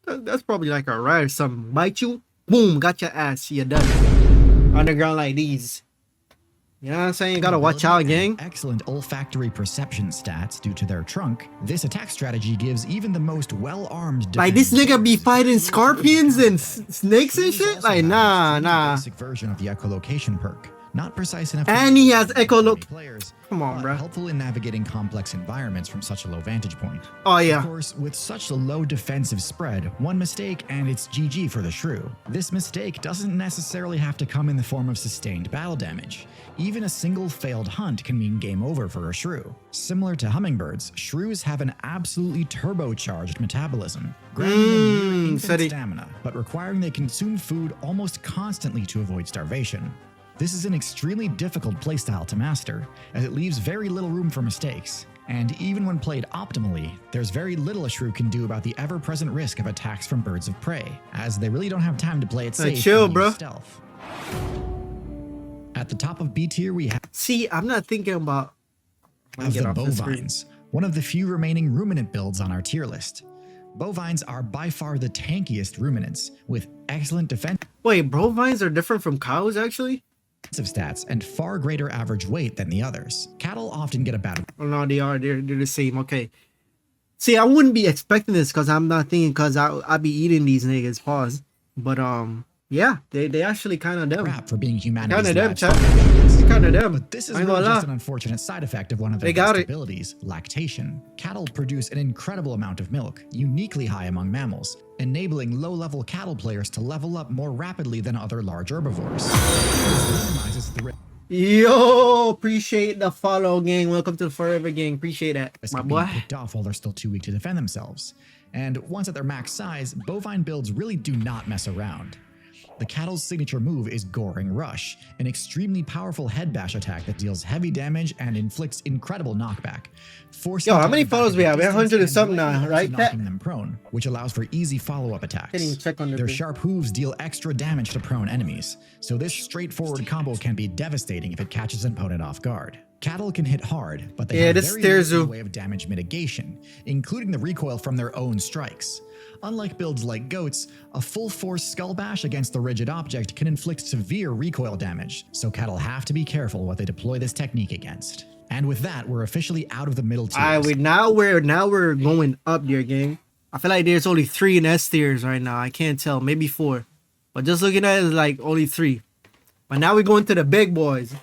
that's probably like a rat or something. Bite you, boom, got your ass. You're done. Underground like these. You know what I'm saying? You gotta watch out, gang. excellent olfactory perception stats due to their trunk, this attack strategy gives even the most well-armed Like this defenders nigga be fighting scorpions and snakes and shit? also Like, have nah, a nah. basic version of the echolocation perk. Not precise enough And he has for echolo- many players, Come on, but bruh. helpful in navigating complex environments from such a low vantage point. Oh, yeah. Of course, with such a low defensive spread, one mistake and it's GG for the shrew. This mistake doesn't necessarily have to come in the form of sustained battle damage. Even a single failed hunt can mean game over for a shrew. Similar to hummingbirds, shrews have an absolutely turbocharged metabolism, granting them near infinite steady. stamina, but requiring they consume food almost constantly to avoid starvation. This is an extremely difficult playstyle to master, as it leaves very little room for mistakes. And even when played optimally, there's very little a shrew can do about the ever-present risk of attacks from birds of prey, as they really don't have time to play it Hey, safe chill, and use bruh. stealth. At the top of B tier, we See, I'm not thinking about. have Get the off the screen. bovines, one of the few remaining ruminant builds on our tier list. Bovines are by far the tankiest ruminants, with excellent defensive Wait, bovines are different from cows, actually? stats and far greater average weight than the others. Cattle often get a bad Oh, no, they are. They're the same. Okay. See, I wouldn't be expecting this because I'm not thinking because I be eating these niggas. Pause. But yeah, they actually kind of them. rap for being humanity's Kind of them, livestock. chat. Kind of them. But this is I ain't really gonna just lie. an unfortunate side effect of one of their They got best it. abilities, lactation. Cattle produce an incredible amount of milk, uniquely high among mammals, enabling low-level cattle players to level up more rapidly than other large herbivores. This minimizes the risk Yo, appreciate the follow, gang. Welcome to the Forever Gang. Appreciate that, my of being boy. picked off while they're still too weak to defend themselves. And once at their max size, bovine builds really do not mess around. The cattle's signature move is Goring Rush, an extremely powerful head bash attack that deals heavy damage and inflicts incredible knockback. Forcing Yo, how them many back followers at we have? distance 100 and something likely now, also right? knocking them prone, which allows for easy follow-up attacks. Can't even check on the Their thing. sharp hooves deal extra damage to prone enemies, so this straightforward combo can be devastating if it catches an opponent off guard. Cattle can hit hard, but they Yeah, have this very stairs little in zoo. the way of damage mitigation, including the recoil from their own strikes. Unlike builds like goats, a full-force skull bash against the rigid object can inflict severe recoil damage, so cattle have to be careful what they deploy this technique against. And with that, we're officially out of the middle tiers. Alright, wait, now we're going up there, gang. I feel like there's only 3 in S tiers right now. I can't tell, maybe 4. But just looking at it, it's like only 3. But now we're going to the big boys.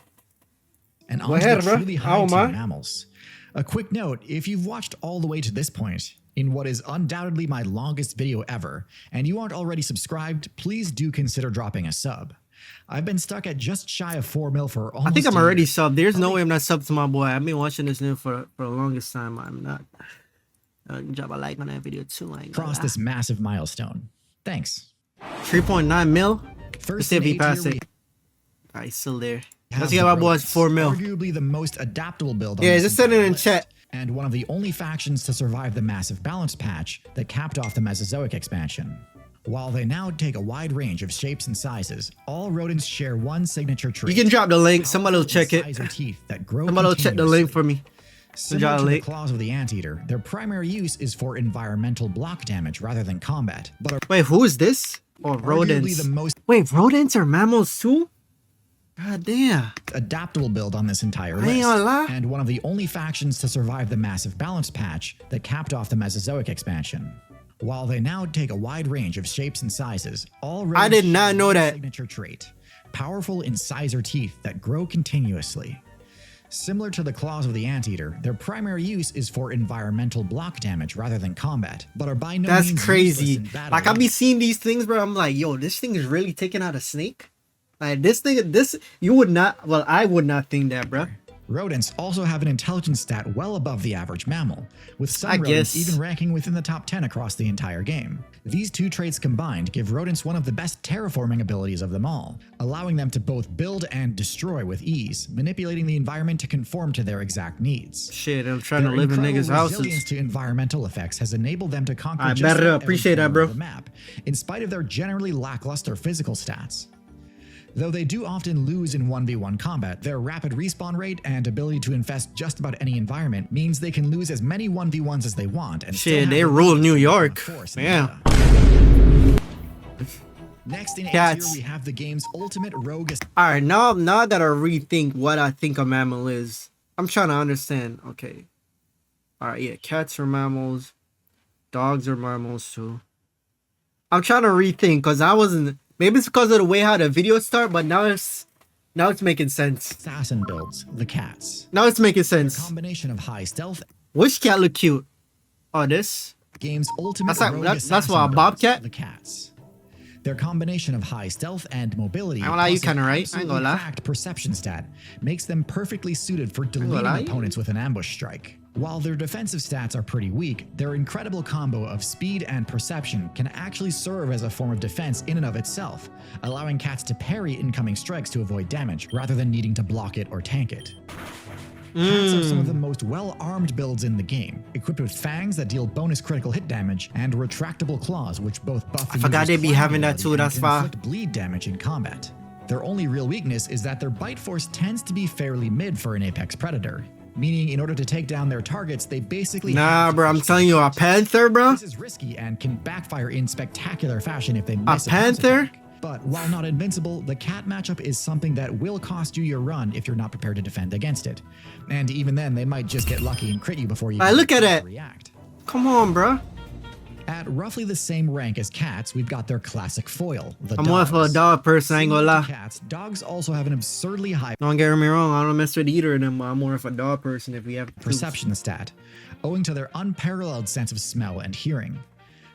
And Go on to ahead, the bro. truly How am high-tier I? mammals. A quick note, if you've watched all the way to this point, in what is undoubtedly my longest video ever, and you aren't already subscribed, please do consider dropping a sub. I've been stuck at just shy of 4 mil for almost I think I'm a year. already subbed. There's no way I'm not subbed to my boy. I've been watching this new for the longest time. I'm not. Drop a like on that video too. I ain't gonna Cross lie. this massive milestone. Thanks. 3.9 mil. Let's First see if in he A tier, passed we it. Alright, still there. have Let's get my the boys rodents, 4 mil. Arguably the most adaptable build on Yeah, this just send it entire in list. chat. and one of the only factions to survive the massive balance patch that capped off the Mesozoic expansion. While they now take a wide range of shapes and sizes, all rodents share one signature trait. You can drop the link. Somebody will check it. Teeth that grow Somebody will check the link for me. Similar to the claws of the anteater, their primary use is for environmental block damage rather than combat. But are Wait, who is this? Oh, rodents. the most Wait, rodents are mammals too? God damn. adaptable build on this entire I ain't gonna lie. list, and one of the only factions to survive the massive balance patch that capped off the Mesozoic expansion. While they now take a wide range of shapes and sizes, all I did rodents not share know one that. signature trait: powerful incisor teeth that grow continuously. Similar to the claws of the anteater, their primary use is for environmental block damage rather than combat, but are by no That's means crazy. useless in battle. Like, I be seeing these things, bro. I'm like, yo, this thing is really taking out a snake? Like, this thing, you would not, well, I would not think that, bro. Rodents also have an intelligence stat well above the average mammal, with some I rodents guess. even ranking within the top 10 across the entire game. These two traits combined give rodents one of the best terraforming abilities of them all, allowing them to both build and destroy with ease, manipulating the environment to conform to their exact needs. Shit, I'm trying Their to live in incredible niggas' resilience houses. to environmental effects has enabled them to conquer I just better about every appreciate that, corner bro. of the map, in spite of their generally lackluster physical stats. Though they do often lose in 1v1 combat, their rapid respawn rate and ability to infest just about any environment means they can lose as many 1v1s as they want. And still Shit, have they the rule ability New to York. force the Yeah. meta. Next in A tier, Cats. we have the game's ultimate rogue. Alright, now I gotta rethink what I think a mammal is. I'm trying to understand. Okay. Alright, yeah, cats are mammals. Dogs are mammals too. I'm trying to rethink because I wasn't. Maybe it's because of the way how the video start, but now it's making sense. Assassin builds, the cats. Now it's making A sense. combination of high stealth, Which cat look cute? Oh, this? game's ultimate That's like- rogue that's assassin what, a builds, bobcat? the cats. Their combination of high stealth and mobility, I ain't gonna lie, you plus an kinda right. I ain't absolutely gonna lie. cracked perception stat, makes them perfectly suited for gonna deleting lie. opponents with an ambush strike. While their defensive stats are pretty weak, their incredible combo of speed and perception can actually serve as a form of defense in and of itself, allowing cats to parry incoming strikes to avoid damage, rather than needing to block it or tank it. Cats are some of the most well-armed builds in the game, equipped with fangs that deal bonus critical hit damage and retractable claws, which both buff the forgot user's they be climbing having that ability too, and that's can why. inflict bleed damage in combat. Their only real weakness is that their bite force tends to be fairly mid for an apex predator, meaning in order to take down their targets, they basically Nah, have to bro. I'm push telling you, a them. panther, bro. This is risky and can backfire in spectacular fashion if they miss a pounce panther? attack. But while not invincible, the cat matchup is something that will cost you your run if you're not prepared to defend against it. And even then, they might just get lucky and crit you before you Hey, can look at it. react. Come on, bro. At roughly the same rank as cats, we've got their classic foil, the I'm more of a dogs. dog person. I ain't gonna Similar to lie. Cats, dogs also have an absurdly high Don't get me wrong. I don't mess with either of them, but I'm more of a dog person if we have to. perception stat, owing to their unparalleled sense of smell and hearing.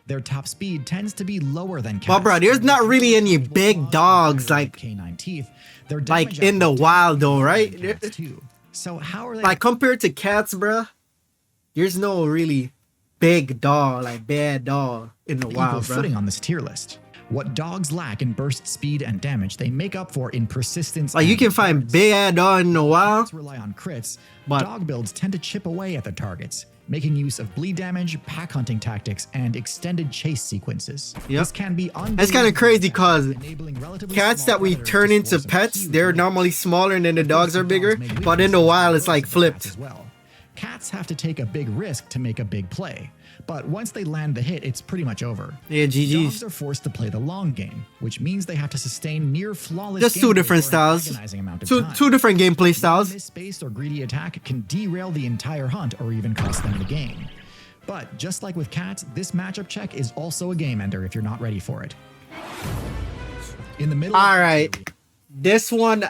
Their top speed tends to be lower than cats. Well, bro, there's not really any big dogs like canine teeth. Their like damage in the output wild though, right? tends to be higher than cats, too. So how are they Like compared to cats, bro, there's no really big dog, like bad dog in the equal wild, bro. footing on this tier list? What dogs lack in burst speed and damage, they make up for in persistence. Like you and can find crits. big ass dog in the wild. Cats rely on crits, But- dog builds tend to chip away at their targets, making use of bleed damage, pack hunting tactics, and extended chase sequences. Yep. This can be That's kind of crazy because cause cats that we turn into pets, they're normally smaller and then the dogs are bigger. But in the wild, it's like flipped. As well. Cats have to take a big risk to make a big play, but once they land the hit, it's pretty much over. Yeah, Dogs GG's. are forced to play the long game, which means they have to sustain near flawless. Just two gameplay different for an styles. agonizing amount of Two time. two different gameplay styles. Misspaced or greedy attack can derail the entire hunt or even cost them the game. But just like with cats, this matchup check is also a game ender if you're not ready for it. In the middle. All right, this one,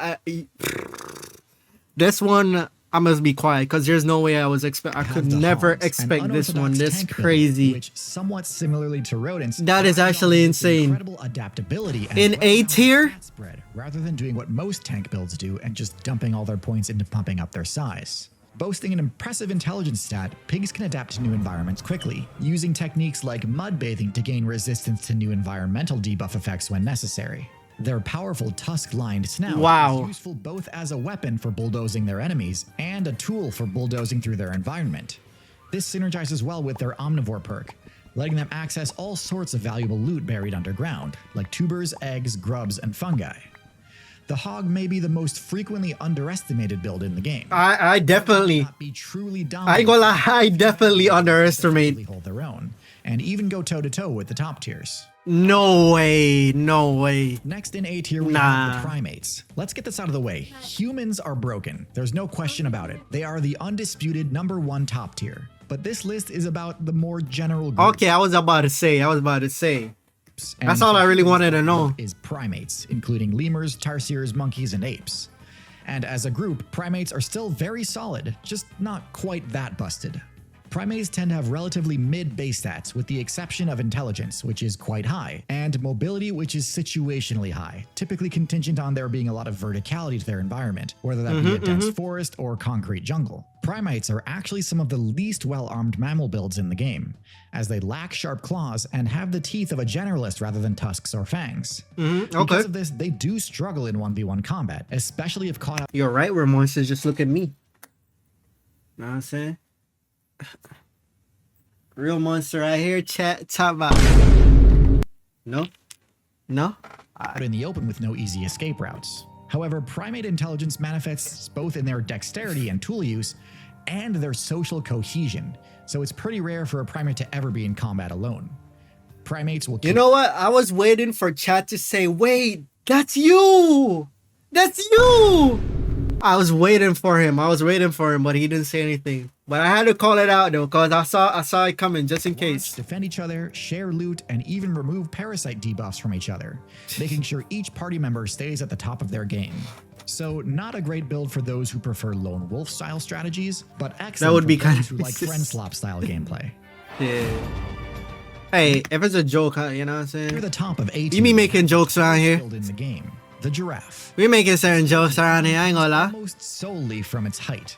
I must be quiet because there's no way I could have the never hogs, an expect this one unorthodox this tank build, crazy. which, somewhat similarly to rodents, That is thrives actually on its insane. Incredible adaptability and In A well-balanced tier? stat spread, rather than doing what most tank builds do and just dumping all their points into pumping up their size. Boasting an impressive intelligence stat, pigs can adapt to new environments quickly, using techniques like mud bathing to gain resistance to new environmental debuff effects when necessary. Their powerful tusk-lined snout Wow. is useful both as a weapon for bulldozing their enemies and a tool for bulldozing through their environment. This synergizes well with their omnivore perk, letting them access all sorts of valuable loot buried underground, like tubers, eggs, grubs, and fungi. The hog may be the most frequently underestimated build in the game. I definitely, Not be truly I dominant. ain't gonna lie, I definitely underestimate. Hold their own, and even go toe-to-toe with the top tiers. No way, no way. Next in A tier, we Nah. have the primates. Let's get this out of the way. Humans are broken. There's no question about it. They are the undisputed #1 top tier. But this list is about the more general group. Okay, I was about to say. And That's all I really wanted to know. is primates, including lemurs, tarsiers, monkeys, and apes. And as a group, primates are still very solid, just not quite that busted. Primates tend to have relatively mid base stats, with the exception of intelligence, which is quite high, and mobility, which is situationally high, typically contingent on there being a lot of verticality to their environment, whether that be a dense forest or concrete jungle. Primates are actually some of the least well-armed mammal builds in the game, as they lack sharp claws and have the teeth of a generalist rather than tusks or fangs. Okay. Because of this, they do struggle in 1v1 combat, especially if caught out You're right, where monsters just look at me. Know what I'm saying? Real monster right here, chat, talk about. No? No? in the open with no easy escape routes. However, primate intelligence manifests both in their dexterity and tool use, and their social cohesion, so it's pretty rare for a primate to ever be in combat alone. Primates will You know what? I was waiting for chat to say, wait, that's you! That's you! I was waiting for him, but he didn't say anything. But I had to call it out though, because I saw it coming just in case. defend each other, share loot, and even remove parasite debuffs from each other, making sure each party member stays at the top of their game. So not a great build for those who prefer lone wolf style strategies, but excellent That would for be those kinda who like friend slop style gameplay. Yeah. Hey, if it's a joke, huh, you know what I'm Near saying? the top of 8. You be making jokes around here. Build in the game, the giraffe. We making certain jokes around here, I ain't gonna lie. Almost solely from its height.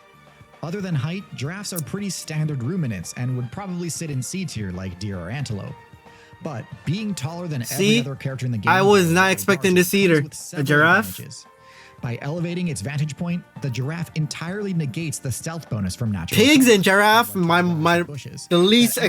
Other than height, giraffes are pretty standard ruminants and would probably sit in C tier like deer or antelope. But being taller than See? every other character in the game, I was not expecting this either. A giraffe? advantages. By elevating its vantage point, the giraffe entirely negates the stealth bonus from natural Pigs and giraffe. giraffe, my the least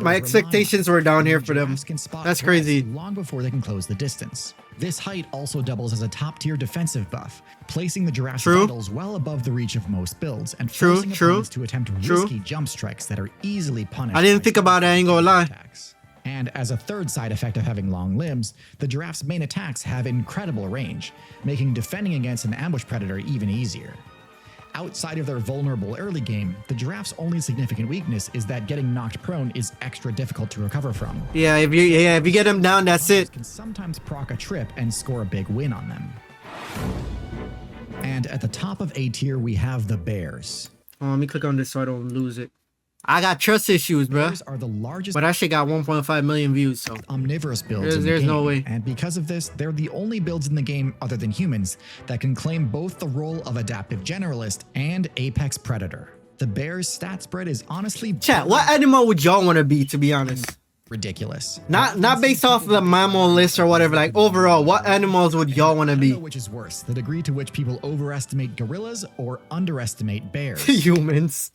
my expectations were down here for them. That's crazy. Long before they can close the distance. This height also doubles as a top-tier defensive buff, placing the giraffe's True. vitals well above the reach of most builds and True, forcing true, opponents to attempt true. risky jump strikes that are easily punished. I didn't by think about it, I ain't gonna lie. attacks. And as a third side effect of having long limbs, the giraffe's main attacks have incredible range, making defending against an ambush predator even easier. Outside of their vulnerable early game, the giraffe's only significant weakness is that getting knocked prone is extra difficult to recover from. Yeah, if you get them down, that's it. Can sometimes proc a trip and score a big win on them. And at the top of A tier, we have the bears. Oh, let me click on this so I don't lose it. I got trust issues, bruh. Bears are the largest But that shit got 1.5 million views, so omnivorous builds in the there's game, no way. and because of this, they're the only builds in the game other than humans that can claim both the role of adaptive generalist and apex predator. The bear's stat spread is honestly chat, what animal would y'all want to be, to be honest? ridiculous. Not based off the mammal list or whatever, like overall, what animals would y'all want to I don't know be? which is worse, the degree to which people overestimate gorillas or underestimate bears. Humans.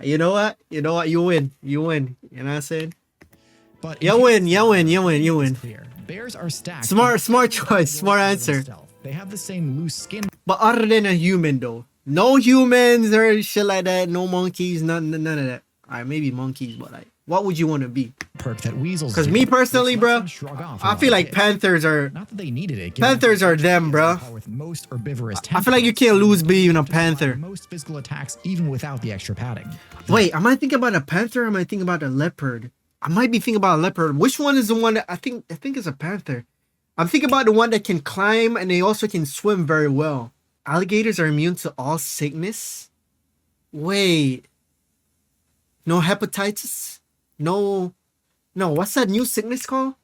You know what? You win. You know what I'm saying? But You win. Clear. Bears are stacked. Smart choice, smart answer. Stealth. They have the same loose skin But other than a human though, no humans or shit like that, no monkeys, none of that. Alright, maybe monkeys, but like, what would you want to be? perk that weasels. Because do, me personally, which bro, lets them shrug off I a feel lot like of hits. panthers are. Not that they needed it. given Panthers that are them, bro. with most herbivorous I feel like you can't lose being a panther. Most physical attacks, even without the extra padding. Wait, am I thinking about a panther or am I thinking about a leopard? I might be thinking about a leopard. Which one is the one that I think it's a panther? I'm thinking about the one that can climb and they also can swim very well. Alligators are immune to all sickness? Wait. No hepatitis? No, what's that new sickness called?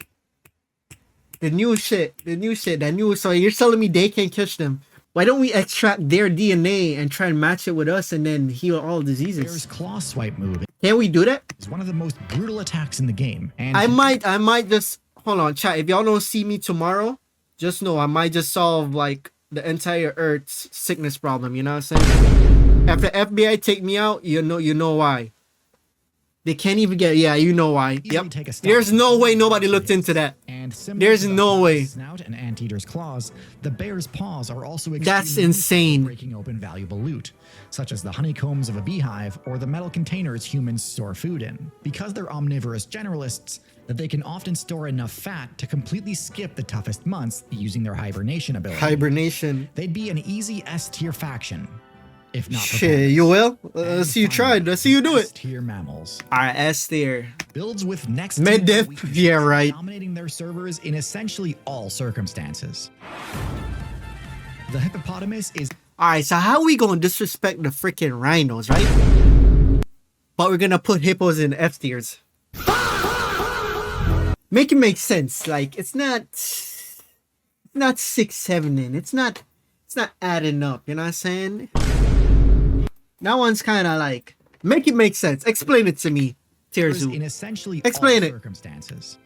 The new shit. So you're telling me they can't catch them. Why don't we extract their DNA and try and match it with us and then heal all Bear's diseases? claw swipe move Can we do that? is one of the most brutal attacks in the game. And I might just hold on, chat. If y'all don't see me tomorrow, just know I might just solve like the entire Earth's sickness problem. You know what I'm saying? If the FBI take me out, you know why. They can't even get. Yeah, you know why. Easily Yep. take a stop There's no way nobody and looked into that. And similar There's to the no hawk's way. Snout and anteater's claws, the bear's paws are also That's extremely insane. useful for breaking open valuable loot, such as the honeycombs of a beehive or the metal containers humans store food in. Because they're omnivorous generalists, that they can often store enough fat to completely skip the toughest months using their hibernation ability. Hibernation. They'd be an easy S-tier faction, if not Shit, you will. Let's see you tried. Let's see you do it. S-tier mammals. Alright, S there. Builds with next to Mid no diff. weaknesses, Yeah, right. dominating their servers in essentially all circumstances. The hippopotamus is Alright, so how we gonna disrespect the freaking rhinos, right? But we're gonna put hippos in F tiers. Make it make sense. Like it's not 6, 7 in. It's not adding up, you know what I'm saying? That one's kinda like make it make sense. Explain it to me, in Tearzu. essentially Explain all it. circumstances.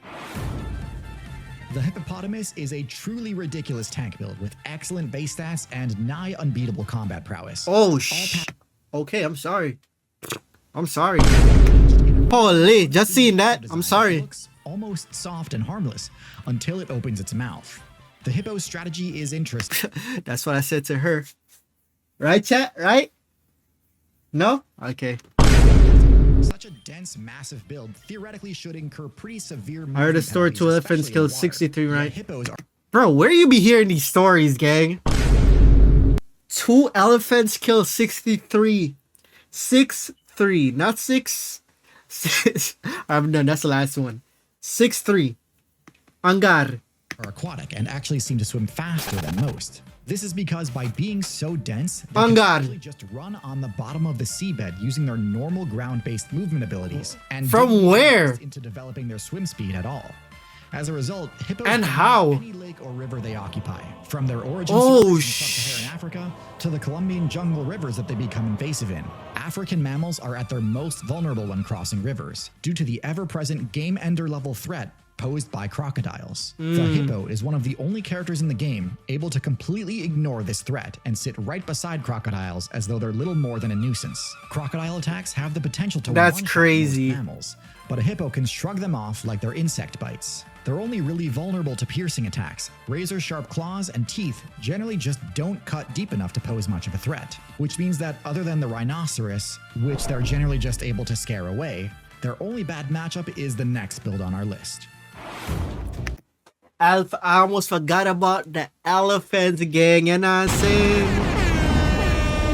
The hippopotamus is a truly ridiculous tank build with excellent base stats and nigh unbeatable combat prowess. Oh okay, I'm sorry. Holy, just seeing that, I'm sorry. Looks almost soft and harmless until it opens its mouth. The hippo's strategy is interesting. That's what I said to her. Right, chat? Right? No? Okay. Such a dense, massive build theoretically should incur pretty severe. I heard a movement story penalties, 2 elephants especially in killed water. 63, Yet right? Hippos are Bro, where you be hearing these stories, gang? 2 elephants killed 63. 6-3, not 6. I'm done. That's the last one. 6-3. Angar. aquatic and actually seem to swim faster than most. This is because by being so dense, they On can guard. actually just run on the bottom of the seabed using their normal ground-based movement abilities and From don't where? invest into developing their swim speed at all. As a result, hippos And can how? use any lake or river they occupy, from their origin Oh, source in sub-Saharan Africa to the Colombian jungle rivers that they become invasive in. African mammals are at their most vulnerable when crossing rivers, due to the ever-present game-ender level threat posed by crocodiles. The hippo is one of the only characters in the game able to completely ignore this threat and sit right beside crocodiles as though they're little more than a nuisance. Crocodile attacks have the potential to That's one-shot crazy. most mammals, but a hippo can shrug them off like they're insect bites. They're only really vulnerable to piercing attacks. Razor-sharp claws and teeth generally just don't cut deep enough to pose much of a threat, which means that other than the rhinoceros, which they're generally just able to scare away, their only bad matchup is the next build on our list. I almost forgot about the elephants, gang. You know what I'm saying?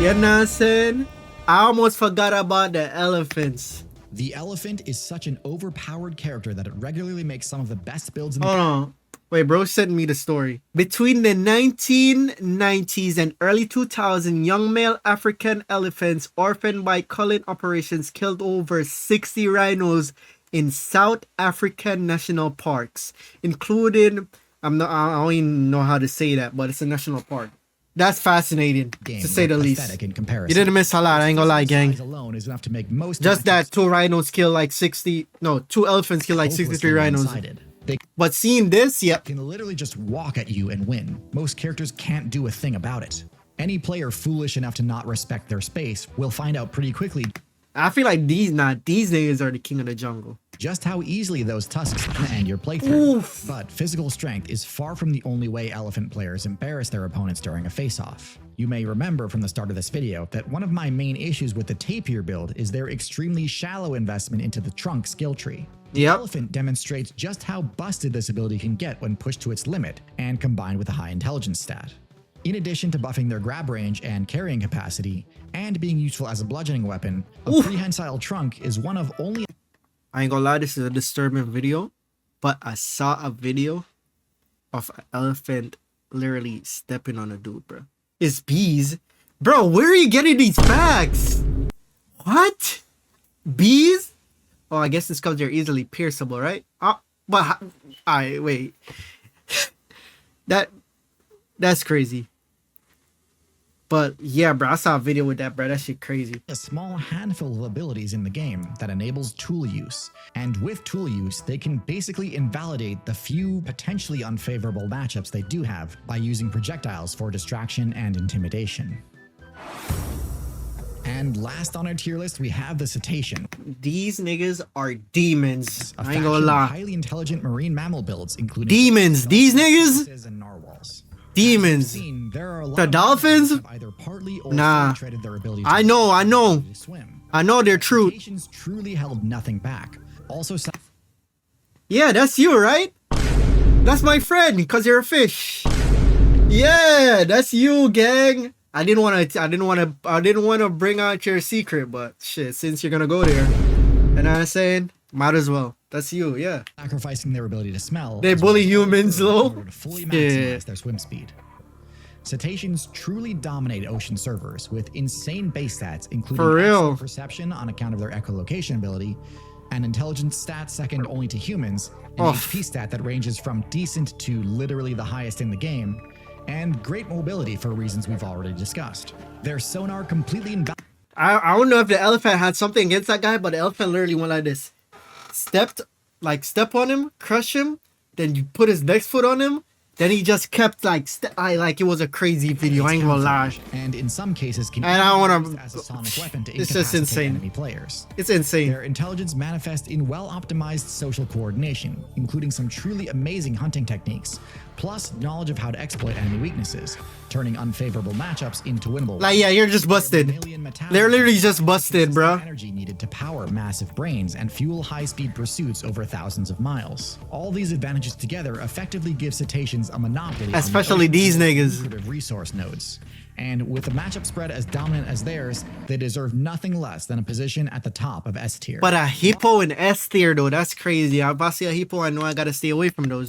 You know what I'm saying? I almost forgot about the elephants. The elephant is such an overpowered character that it regularly makes some of the best builds in the Hold on. Wait, bro sent me the story. Between the 1990s and early 2000s, young male African elephants orphaned by culling operations killed over 60 rhinos in South African national parks, including, I don't even know how to say that, but it's a national park. That's fascinating, game to say the look least. pathetic in comparison. You didn't miss a lot, I ain't gonna lie, gang. Size alone is enough to make most Just that matches 2 rhinos kill like 60, no, 2 elephants kill like 63 hopelessly rhinos. one-sided. They But seeing this, yep. can literally just walk at you and win. Most characters can't do a thing about it. Any player foolish enough to not respect their space will find out pretty quickly I feel like these niggas are the king of the jungle. just how easily those tusks can end your playthrough. Oof. But physical strength is far from the only way elephant players embarrass their opponents during a face-off. You may remember from the start of this video that one of my main issues with the tapir build is their extremely shallow investment into the trunk skill tree. The Yep. elephant demonstrates just how busted this ability can get when pushed to its limit and combined with a high intelligence stat. In addition to buffing their grab range and carrying capacity, and being useful as a bludgeoning weapon, a Oof. prehensile trunk is one of only I ain't gonna lie, this is a disturbing video, but I saw a video of an elephant literally stepping on a dude, bro. It's bees. Bro, where are you getting these facts? What? Bees? Oh, I guess it's because they're easily pierceable, right? Alright, wait. That's crazy. But yeah, bro, I saw a video with that, bro. That shit crazy. A small handful of abilities in the game that enables tool use, and with tool use, they can basically invalidate the few potentially unfavorable matchups they do have by using projectiles for distraction and intimidation. And last on our tier list, we have the Cetacean. These niggas are demons. A I ain't faction gonna of lie. highly intelligent marine mammal builds, including Demons. These niggas? and narwhals. Demons. There are a lot The of dolphins? that have either partly or Nah. fully treaded their ability I know. to swim. I know they're true. Cetaceans truly held nothing back. Also, Yeah, that's you, right? That's my friend, because you're a fish. Yeah, that's you, gang. I didn't want to bring out your secret, but shit, since you're gonna go there, you know what I'm saying? Might as well. That's you, yeah. sacrificing their ability to smell. They as well bully as humans, in though. order to fully Yeah. maximize their swim speed. Cetaceans truly dominate ocean servers with insane base stats, including For real. excellent perception on account of their echolocation ability, an intelligence stat second only to humans, an Oh. HP stat that ranges from decent to literally the highest in the game, and great mobility for reasons we've already discussed. Their sonar completely I don't know if the elephant had something against that guy, but the elephant literally went like this. Step on him, crush him, then you put his next foot on him, then he just kept like it was a crazy video. I ain't gonna lie. and in some cases can And I don't wanna- be used as a sonic weapon to It's just incapacitate insane. enemy players. It's insane. Their intelligence manifests in well-optimized social coordination, including some truly amazing hunting techniques, plus knowledge of how to exploit enemy weaknesses, turning unfavorable matchups into winnable. Like, yeah, you're just busted. They're literally just busted, bro. Energy needed to power massive brains and fuel high-speed pursuits over thousands of miles. All these advantages together effectively give cetaceans a monopoly on the Especially ocean's these most niggas. lucrative resource nodes. And with a matchup spread as dominant as theirs, they deserve nothing less than a position at the top of S tier. But a hippo in S tier though, that's crazy. If I see a hippo, I know I gotta stay away from those.